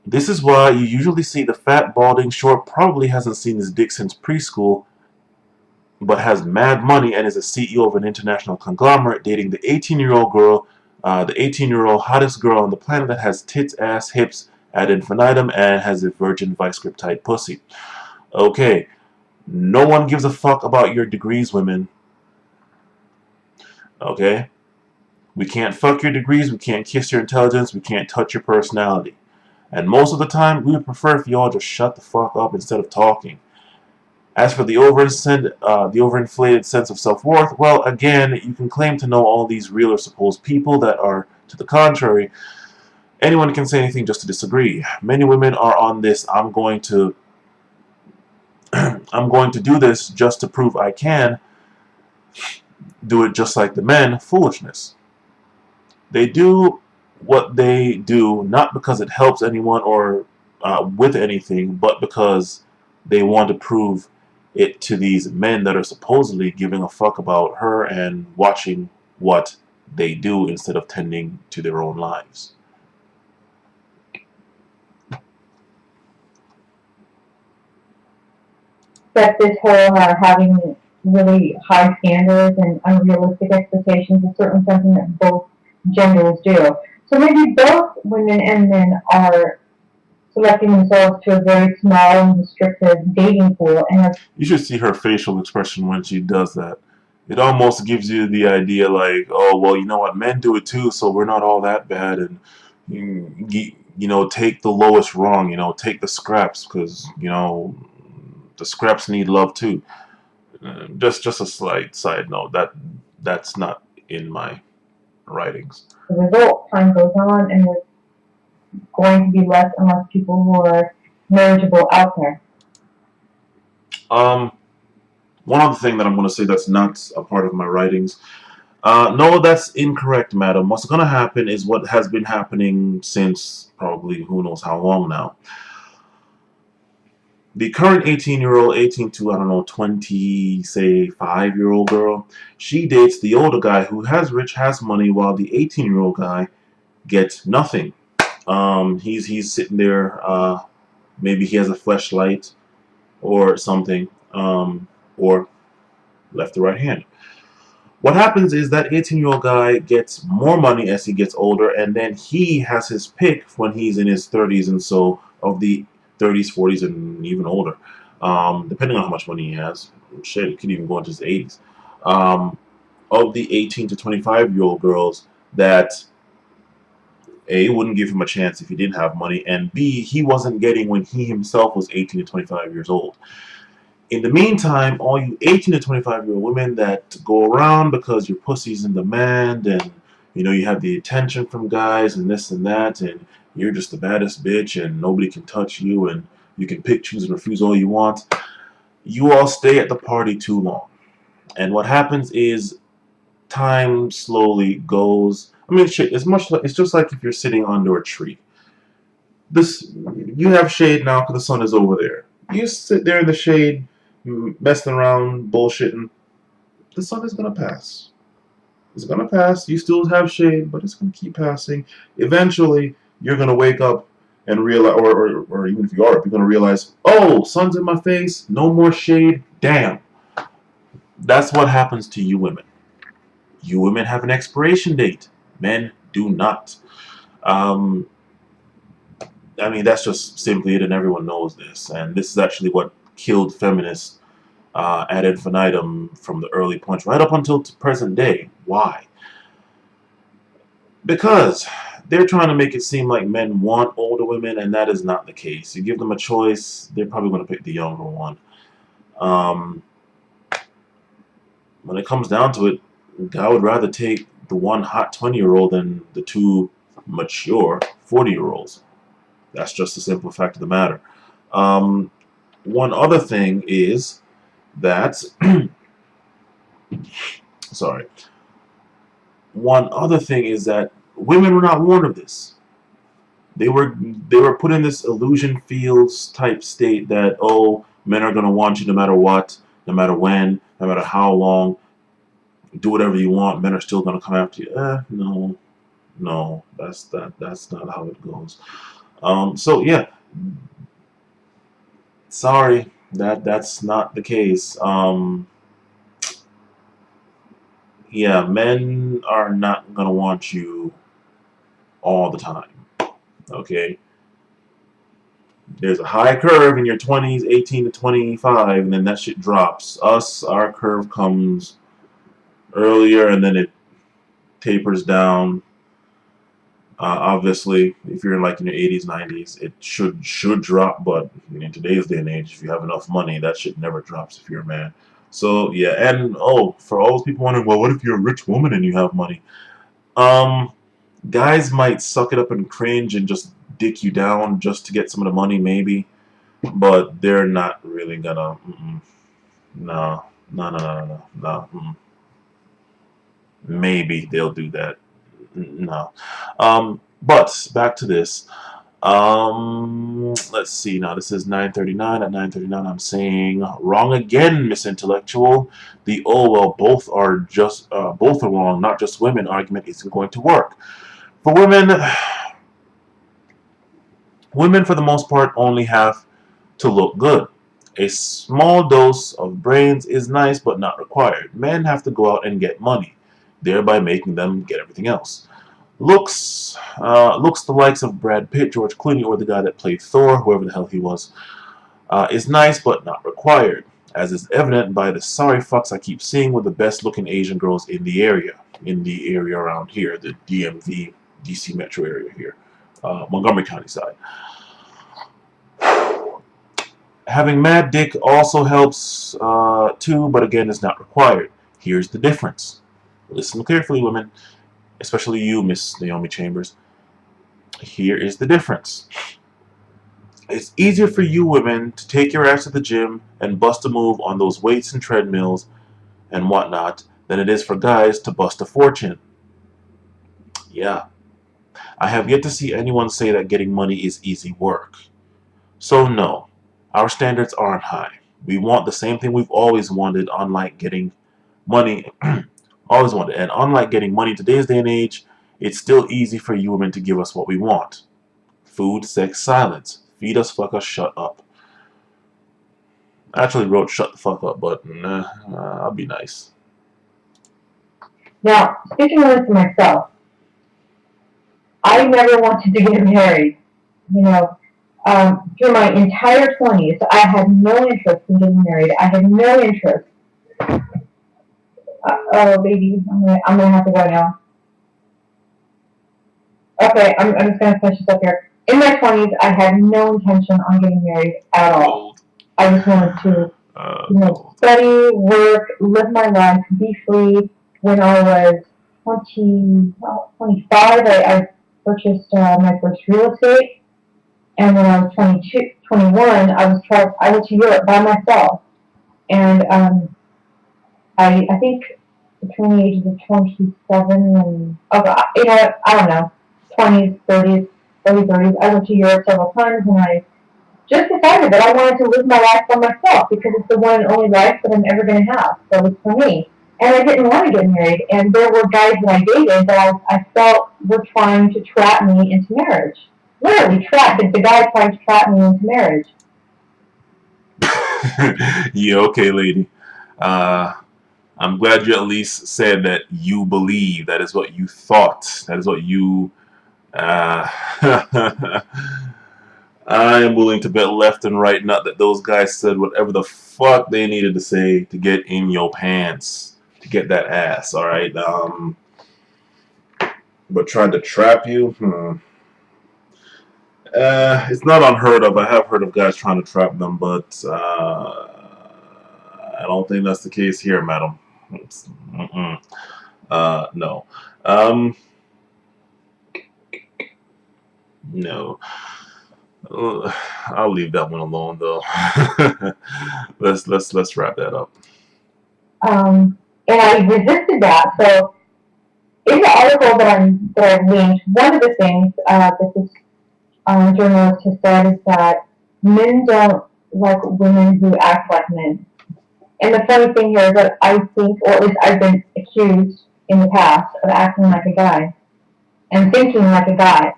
This is why you usually see the fat, balding, short, probably hasn't seen his dick since preschool, but has mad money and is a CEO of an international conglomerate dating the 18-year-old girl, the 18-year-old hottest girl on the planet that has tits, ass, hips ad infinitum and has a virgin vice grip tight pussy. Okay, no one gives a fuck about your degrees, women. Okay? We can't fuck your degrees, we can't kiss your intelligence, we can't touch your personality. And most of the time, we would prefer if you all just shut the fuck up instead of talking. As for the overinflated sense of self-worth, well, again, you can claim to know all these real or supposed people that are to the contrary. Anyone can say anything just to disagree. Many women are on this, I'm going to do this just to prove I can do it just like the men, foolishness. They do what they do not because it helps anyone or with anything, but because they want to prove it to these men that are supposedly giving a fuck about her and watching what they do instead of tending to their own lives. That this whole having really high standards and unrealistic expectations is certainly something that both genders do. So maybe both women and men are selecting themselves to a very small and restricted dating pool. And you should see her facial expression when she does that. It almost gives you the idea like, oh, well, you know what, men do it too, so we're not all that bad, and take the lowest rung, take the scraps, because, the scraps need love too. Just a slight side note, that's not in my writings. The result, time goes on, and there's going to be less and less people who are marriageable out there. One other thing that I'm going to say that's not a part of my writings. No, that's incorrect, madam. What's going to happen is what has been happening since probably who knows how long now. The current 18-year-old, 18 to, I don't know, 20, say, 5-year-old girl, she dates the older guy who has money, while the 18-year-old guy gets nothing. He's sitting there, maybe he has a fleshlight or something, or left or right hand. What happens is that 18-year-old guy gets more money as he gets older, and then he has his pick when he's in his 30s and so of the 30s, 40s, and even older, depending on how much money he has. Shit, it could even go into his 80s. Of the 18 to 25-year-old girls that A, wouldn't give him a chance if he didn't have money, and B, he wasn't getting when he himself was 18 to 25 years old. In the meantime, all you 18 to 25-year-old women that go around because your pussy's in demand and you have the attention from guys and this and that, and you're just the baddest bitch and nobody can touch you and you can pick, choose, and refuse all you want, you all stay at the party too long. And what happens is time slowly goes. I mean, shit, it's just like if you're sitting under a tree. You have shade now because the sun is over there. You sit there in the shade, messing around, bullshitting. The sun is gonna pass. It's gonna pass. You still have shade, but it's gonna keep passing. Eventually, you're gonna wake up and realize, or even if you are, you're gonna realize, oh, sun's in my face, no more shade. Damn. That's what happens to you women. You women have an expiration date. Men do not. I mean, that's just simply it, and everyone knows this. And this is actually what killed feminists ad infinitum from the early points right up until present day. Why? Because they're trying to make it seem like men want older women, and that is not the case. You give them a choice, they're probably going to pick the younger one. When it comes down to it, I would rather take the one hot 20-year-old than the two mature 40-year-olds. That's just the simple fact of the matter. one other thing is that sorry. One other thing is that women were not warned of this. They were put in this illusion fields type state that, oh, men are gonna want you no matter what, no matter when, no matter how long. Do whatever you want. Men are still gonna come after you. No, that's not how it goes. So yeah, sorry, that's not the case. Yeah, men are not gonna want you all the time. Okay, there's a high curve in your 20s, 18 to 25, and then that shit drops. Our curve comes earlier, and then it tapers down. Obviously, if you're like in your 80s, 90s, it should drop. But in today's day and age, if you have enough money, that shit never drops if you're a man. So yeah, and oh, for all those people wondering, well, what if you're a rich woman and you have money? Um, Guys might suck it up and cringe and just dick you down just to get some of the money, maybe, but they're not really gonna. No, no, no, no, no, no. Maybe they'll do that. No. But back to this. Let's see. Now this is 9:39. At 9:39, I'm saying wrong again, Miss Intellectual. The oh well, both are wrong, not just women argument isn't going to work. For women, women for the most part only have to look good. A small dose of brains is nice but not required. Men have to go out and get money, thereby making them get everything else. Looks the likes of Brad Pitt, George Clooney, or the guy that played Thor, whoever the hell he was, is nice but not required, as is evident by the sorry fucks I keep seeing with the best looking Asian girls in the area around here, the DMV, DC metro area here, Montgomery County side. Having mad dick also helps too, but again is not required. Here's the difference. Listen carefully, women. Especially you, Miss Naomi Chambers. Here is the difference. It's easier for you women to take your ass to the gym and bust a move on those weights and treadmills and whatnot than it is for guys to bust a fortune. Yeah. I have yet to see anyone say that getting money is easy work. So no, our standards aren't high. We want the same thing we've always wanted, unlike getting money. Always wanted. And unlike getting money in today's day and age, it's still easy for you women to give us what we want. Food, sex, silence. Feed us, fuck us, shut up. I actually wrote shut the fuck up, but I'll be nice. Now, speaking of this myself, I never wanted to get married. You know, through my entire 20s, I had no interest in getting married. I had no interest. Oh, baby, I'm gonna have to go now. Okay, I'm just gonna finish this up here. In my 20s, I had no intention on getting married at all. I just wanted to, study, work, live my life, be free. When I was 25, I purchased my first real estate. And when I was 22, 21, I went to Europe by myself. And I think between the ages of 27 and, I don't know, 20s, 30s, early 30s, I went to Europe several times, and I just decided that I wanted to live my life by myself because it's the one and only life that I'm ever going to have. So it's for me. And I didn't want to get married. And there were guys that I dated that I felt were trying to trap me into marriage. Literally, the guy tried to trap me into marriage. Yeah, okay, lady. I'm glad you at least said that you believe. That is what you thought. That is what you... I am willing to bet left and right not that those guys said whatever the fuck they needed to say to get in your pants. To get that ass, alright? But tried to trap you? It's not unheard of. I have heard of guys trying to trap them, but I don't think that's the case here, madam. No. No. I'll leave that one alone though. let's wrap that up. And I resisted that. So in the article that I've linked, one of the things that this journalist has said is that men don't like women who act like men. And the funny thing here is that I think, or at least I've been accused in the past of acting like a guy and thinking like a guy.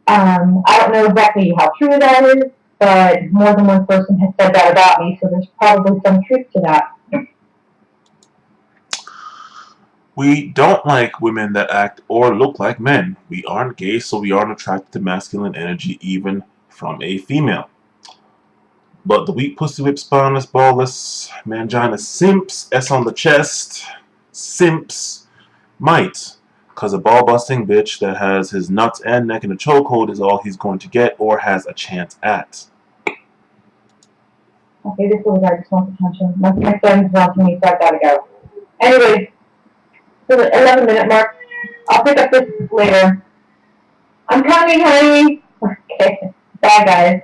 I don't know exactly how true that is, but more than one person has said that about me, so there's probably some truth to that. We don't like women that act or look like men. We aren't gay, so we aren't attracted to masculine energy even from a female. But the weak pussy whip spineless ballless mangina simps, S on the chest, simps might. Cause a ball busting bitch that has his nuts and neck in a chokehold is all he's going to get or has a chance at. Okay, this little guy just wants attention. My friend's watching me, so I've gotta go. Anyways, so the 11-minute mark. I'll pick up this later. I'm coming, honey. Okay, bye guys.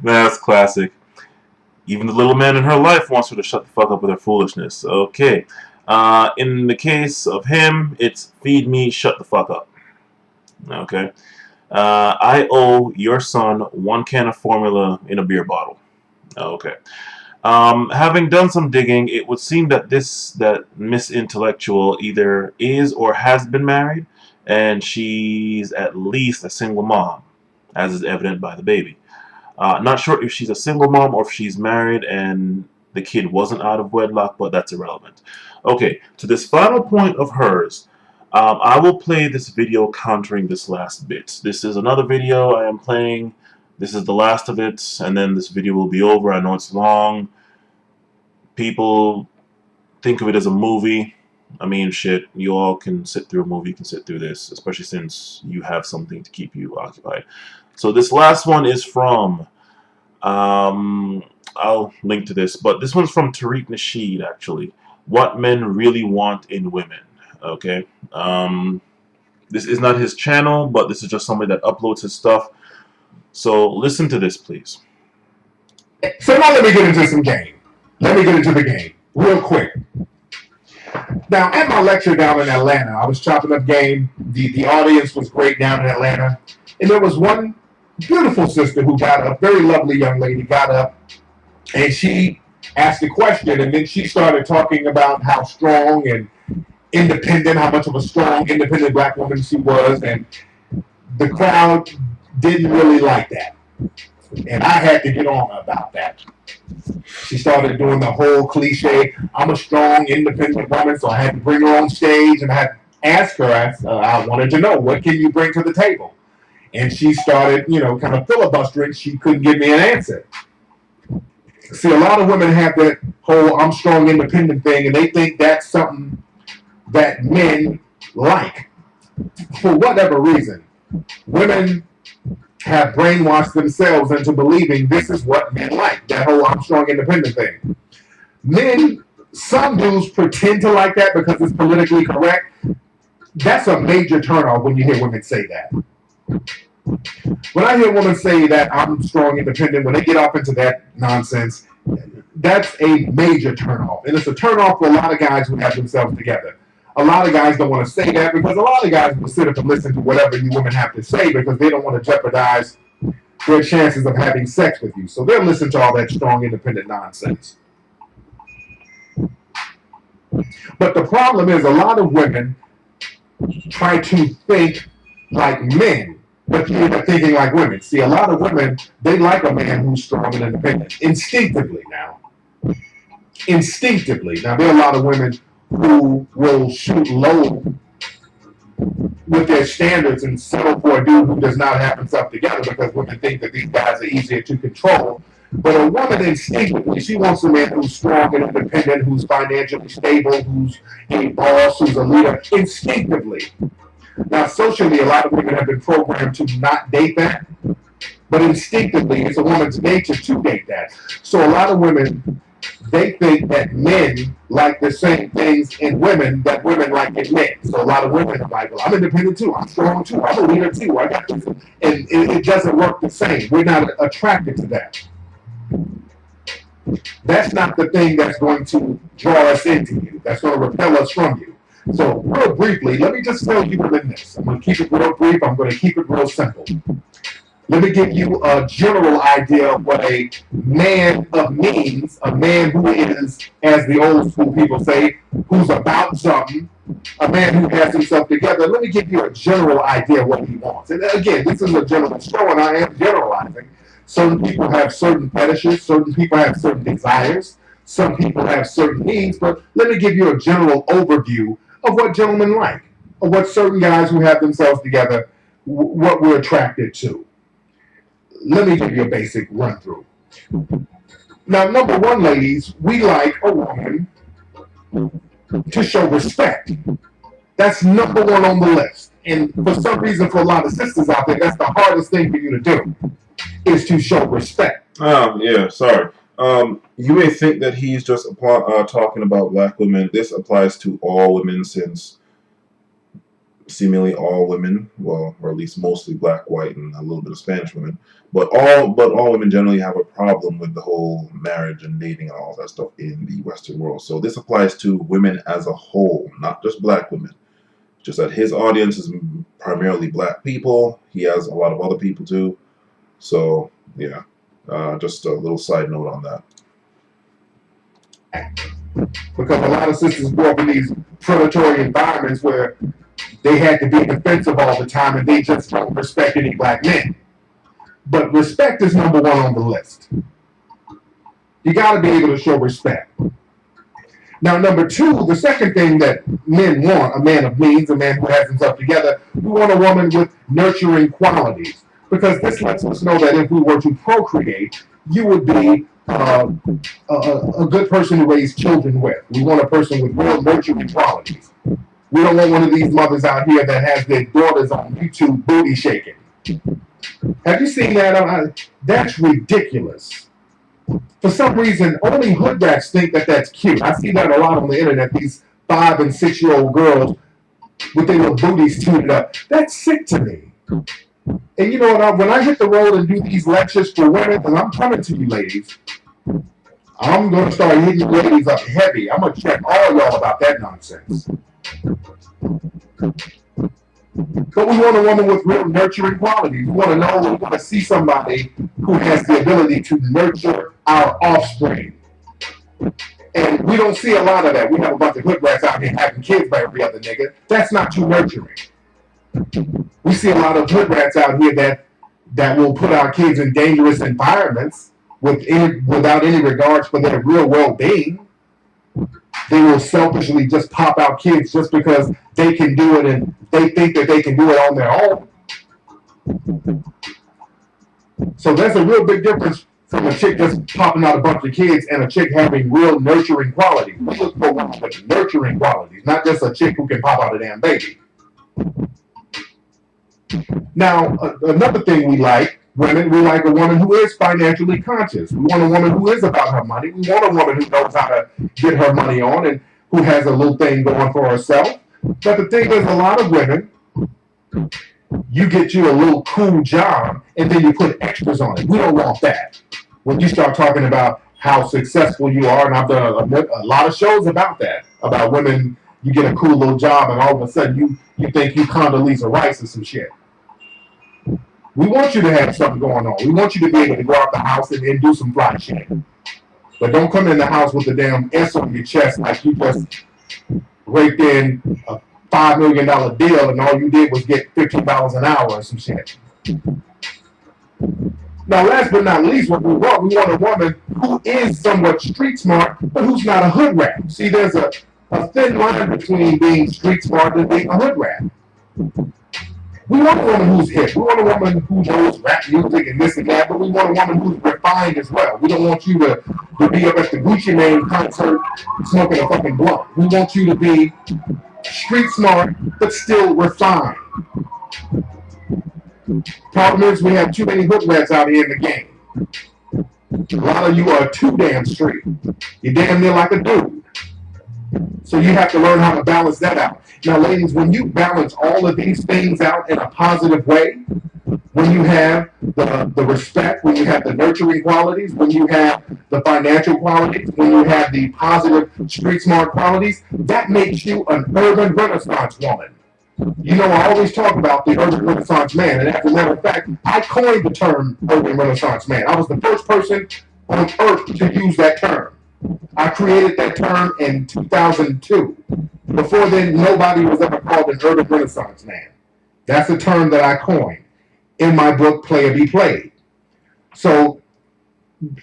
That's classic. Even the little man in her life wants her to shut the fuck up with her foolishness. Okay. In the case of him, it's feed me, shut the fuck up. Okay. I owe your son 1 can of formula in a beer bottle. Okay. Having done some digging, it would seem that that Miss Intellectual either is or has been married, and she's at least a single mom, as is evident by the baby. Not sure if she's a single mom or if she's married and the kid wasn't out of wedlock, but that's irrelevant. Okay, to this final point of hers, I will play this video countering this last bit. This is another video I am playing. This is the last of it, and then this video will be over. I know it's long. People think of it as a movie. I mean, shit, you all can sit through a movie, you can sit through this, especially since you have something to keep you occupied. So this last one is from, I'll link to this, but this one's from Tariq Nasheed, actually. What Men Really Want in Women, okay? This is not his channel, but this is just somebody that uploads his stuff. So listen to this, please. So now let me get into some game. Let me get into the game real quick. Now, at my lecture down in Atlanta, I was chopping up game. The audience was great down in Atlanta. And there was one beautiful sister who got up, very lovely young lady, got up, and she asked a question, and then she started talking about how strong and independent, how much of a strong, independent black woman she was, and the crowd didn't really like that. And I had to get on about that. She started doing the whole cliche, I'm a strong, independent woman, so I had to bring her on stage, and I had to ask her, I wanted to know, what can you bring to the table? And she started, kind of filibustering. She couldn't give me an answer. See, a lot of women have that whole I'm strong, independent thing, and they think that's something that men like. For whatever reason, women have brainwashed themselves into believing this is what men like, that whole I'm strong, independent thing. Men, some dudes pretend to like that because it's politically correct. That's a major turnoff when you hear women say that. When I hear women say that I'm strong, independent, when they get off into that nonsense, that's a major turnoff. And it's a turnoff for a lot of guys who have themselves together. A lot of guys don't want to say that because a lot of guys will sit up and listen to whatever you women have to say because they don't want to jeopardize their chances of having sex with you. So they'll listen to all that strong, independent nonsense. But the problem is a lot of women try to think like men, but you end up thinking like women. See, a lot of women, they like a man who's strong and independent. Instinctively now. Now, there are a lot of women who will shoot low with their standards and settle for a dude who does not have himself together because women think that these guys are easier to control. But a woman instinctively, she wants a man who's strong and independent, who's financially stable, who's a boss, who's a leader, instinctively. Now, socially, a lot of women have been programmed to not date that, but instinctively, it's a woman's nature to date that. So a lot of women they think that men like the same things in women that women like in men. So a lot of women are like, well, I'm independent too, I'm strong too, I'm a leader too, I got this. And it doesn't work the same. We're not attracted to that. That's not the thing that's going to draw us into you. That's going to repel us from you. So real briefly, let me just tell you women this. I'm going to keep it real brief. I'm going to keep it real simple. Let me give you a general idea of what a man of means, a man who is, as the old school people say, who's about something, a man who has himself together. Let me give you a general idea of what he wants. And again, this is a general show, and I am generalizing. Certain people have certain fetishes, certain people have certain desires, some people have certain needs, but let me give you a general overview of what gentlemen like, of what certain guys who have themselves together, what we're attracted to. Let me give you a basic run through. Now, number one, ladies, we like a woman to show respect. That's number one on the list. And for some reason, for a lot of sisters out there, that's the hardest thing for you to do, is to show respect. Yeah, sorry. You may think that he's just talking about black women. This applies to all women, since seemingly all women, well, or at least mostly black, white, and a little bit of Spanish women, but all women generally have a problem with the whole marriage and dating and all that stuff in the Western world. So this applies to women as a whole, not just black women. Just that his audience is primarily black people. He has a lot of other people too. So yeah, just a little side note on that. Because a lot of sisters grow up in these predatory environments where they had to be defensive all the time, and they just don't respect any black men. But respect is number one on the list. You got to be able to show respect. Now, number two, the second thing that men want, a man of means, a man who has himself together, we want a woman with nurturing qualities. Because this lets us know that if we were to procreate, you would be a good person to raise children with. We want a person with real nurturing qualities. We don't want one of these mothers out here that has their daughters on YouTube booty shaking. Have you seen that? That's ridiculous. For some reason, only hood rats think that that's cute. I see that a lot on the internet. These 5 and 6 year old girls with their little booties tuned up. That's sick to me. And you know what? When I hit the road and do these lectures for women, and I'm coming to you, ladies, I'm going to start hitting you ladies up heavy. I'm going to check all y'all about that nonsense. But we want a woman with real nurturing qualities. We want to know, we want to see somebody who has the ability to nurture our offspring. And we don't see a lot of that. We have a bunch of hood rats out here having kids by every other nigga. That's not too nurturing. We see a lot of hood rats out here that will put our kids in dangerous environments without any regards for their real well-being. They will selfishly just pop out kids just because they can do it and they think that they can do it on their own. So there's a real big difference from a chick just popping out a bunch of kids and a chick having real nurturing qualities. We look for women with nurturing qualities, not just a chick who can pop out a damn baby. Now, another thing we like, women, we like a woman who is financially conscious. We want a woman who is about her money. We want a woman who knows how to get her money on and who has a little thing going for herself. But the thing is, a lot of women, you get you a little cool job and then you put extras on it. We don't want that. When you start talking about how successful you are, and I've done a lot of shows about that, about women, you get a cool little job and all of a sudden you think you Condoleezza Rice or some shit. We want you to have something going on. We want you to be able to go out the house and do some fly shit. But don't come in the house with a damn S on your chest like you just raked in a $5 million deal and all you did was get $15 an hour or some shit. Now, last but not least, what we want a woman who is somewhat street smart, but who's not a hood rat. See, there's a thin line between being street smart and being a hood rat. We want a woman who's hip. We want a woman who knows rap music and this and that, but we want a woman who's refined as well. We don't want you to be up at the Gucci Mane concert smoking a fucking blunt. We want you to be street smart, but still refined. Problem is, we have too many hood rats out here in the game. A lot of you are too damn straight. You're damn near like a dude. So you have to learn how to balance that out. Now, ladies, when you balance all of these things out in a positive way, when you have the respect, when you have the nurturing qualities, when you have the financial qualities, when you have the positive street smart qualities, that makes you an urban renaissance woman. You know, I always talk about the urban renaissance man, and as a matter of fact, I coined the term urban renaissance man. I was the first person on earth to use that term. I created that term in 2002. Before then, nobody was ever called an urban renaissance man. That's a term that I coined in my book, Play or Be Played. So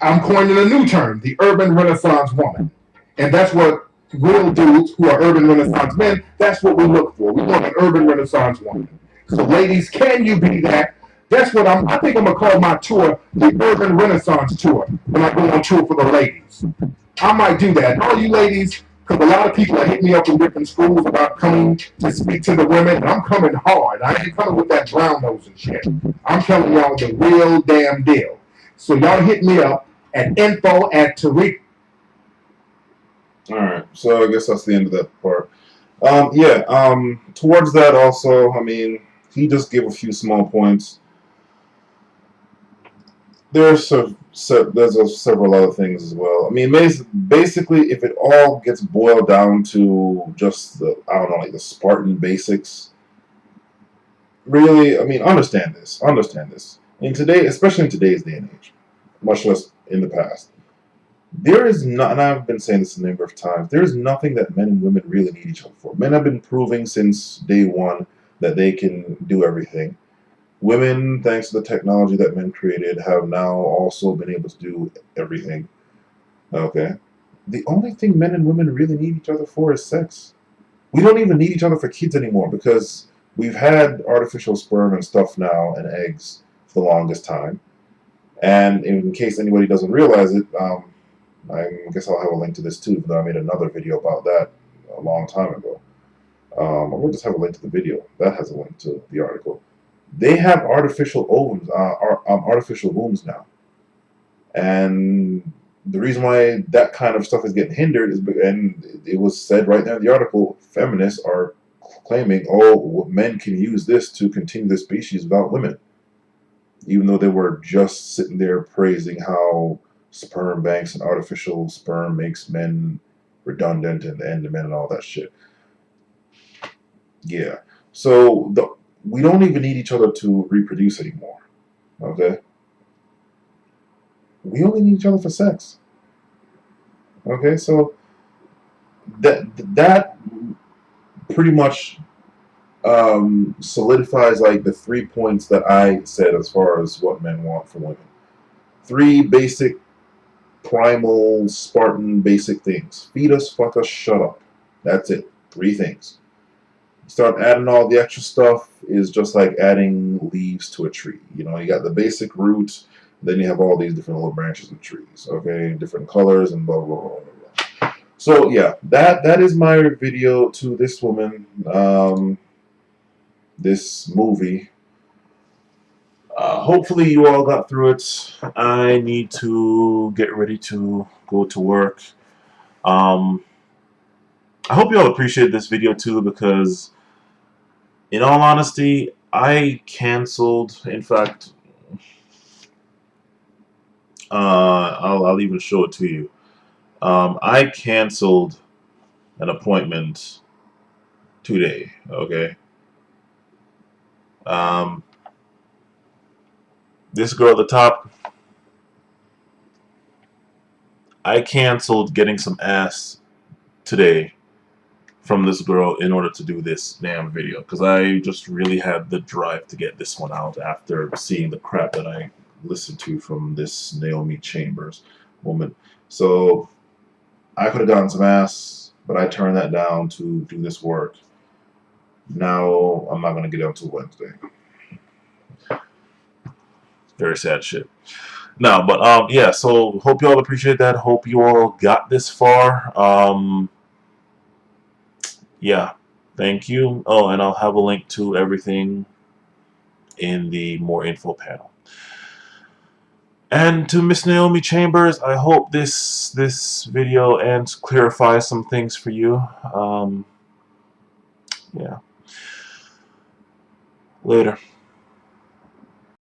I'm coining a new term, the urban renaissance woman. And that's what real dudes who are urban renaissance men, that's what we look for. We want an urban renaissance woman. So ladies, can you be that? That's what I think I'm going to call my tour the Urban Renaissance Tour when I go on tour for the ladies. I might do that. All you ladies, because a lot of people are hitting me up in different schools about coming to speak to the women, and I'm coming hard. I ain't coming with that brown nose and shit. I'm telling y'all the real damn deal. So y'all hit me up at info@Tariq. Alright, so I guess that's the end of that part. Towards that also, I mean, he just gave a few small points. There's several other things as well. I mean, basically, if it all gets boiled down to just the, I don't know, like the Spartan basics, really, I mean, understand this. In today, especially in today's day and age, much less in the past, there is not, and I've been saying this a number of times, there is nothing that men and women really need each other for. Men have been proving since day one that they can do everything. Women, thanks to the technology that men created, have now also been able to do everything. Okay? The only thing men and women really need each other for is sex. We don't even need each other for kids anymore because we've had artificial sperm and stuff now and eggs for the longest time. And in case anybody doesn't realize it, I guess I'll have a link to this too, even though I made another video about that a long time ago. We'll just have a link to the video. That has a link to the article. They have artificial ovaries, artificial wombs now, and the reason why that kind of stuff is getting hindered is, and it was said right there in the article, feminists are claiming, oh, men can use this to continue the species without women, even though they were just sitting there praising how sperm banks and artificial sperm makes men redundant and end the men and all that shit. Yeah, so we don't even need each other to reproduce anymore, okay? We only need each other for sex, okay? So that pretty much solidifies like the 3 points that I said as far as what men want from women. 3 basic, primal, Spartan basic things. Feed us, fuck us, shut up. That's it. 3 things. Start adding all the extra stuff is just like adding leaves to a tree. You know, you got the basic root, then you have all these different little branches of trees, okay, different colors and blah blah blah blah blah. So yeah, that is my video to this woman, this movie. Hopefully you all got through it. I need to get ready to go to work. I hope you all appreciate this video too, because in all honesty, I canceled. In fact, I'll even show it to you. I canceled an appointment today. Okay. This girl at the top, I canceled getting some ass today from this girl in order to do this damn video, because I just really had the drive to get this one out after seeing the crap that I listened to from this Naomi Chambers woman. So I could have gotten some ass, but I turned that down to do this work. Now I'm not going to get out until Wednesday. Very sad shit. No, but yeah, so hope you all appreciate that. Hope you all got this far. Yeah, thank you. Oh, and I'll have a link to everything in the more info panel. And to Miss Naomi Chambers, I hope this video and clarifies some things for you. Yeah. Later.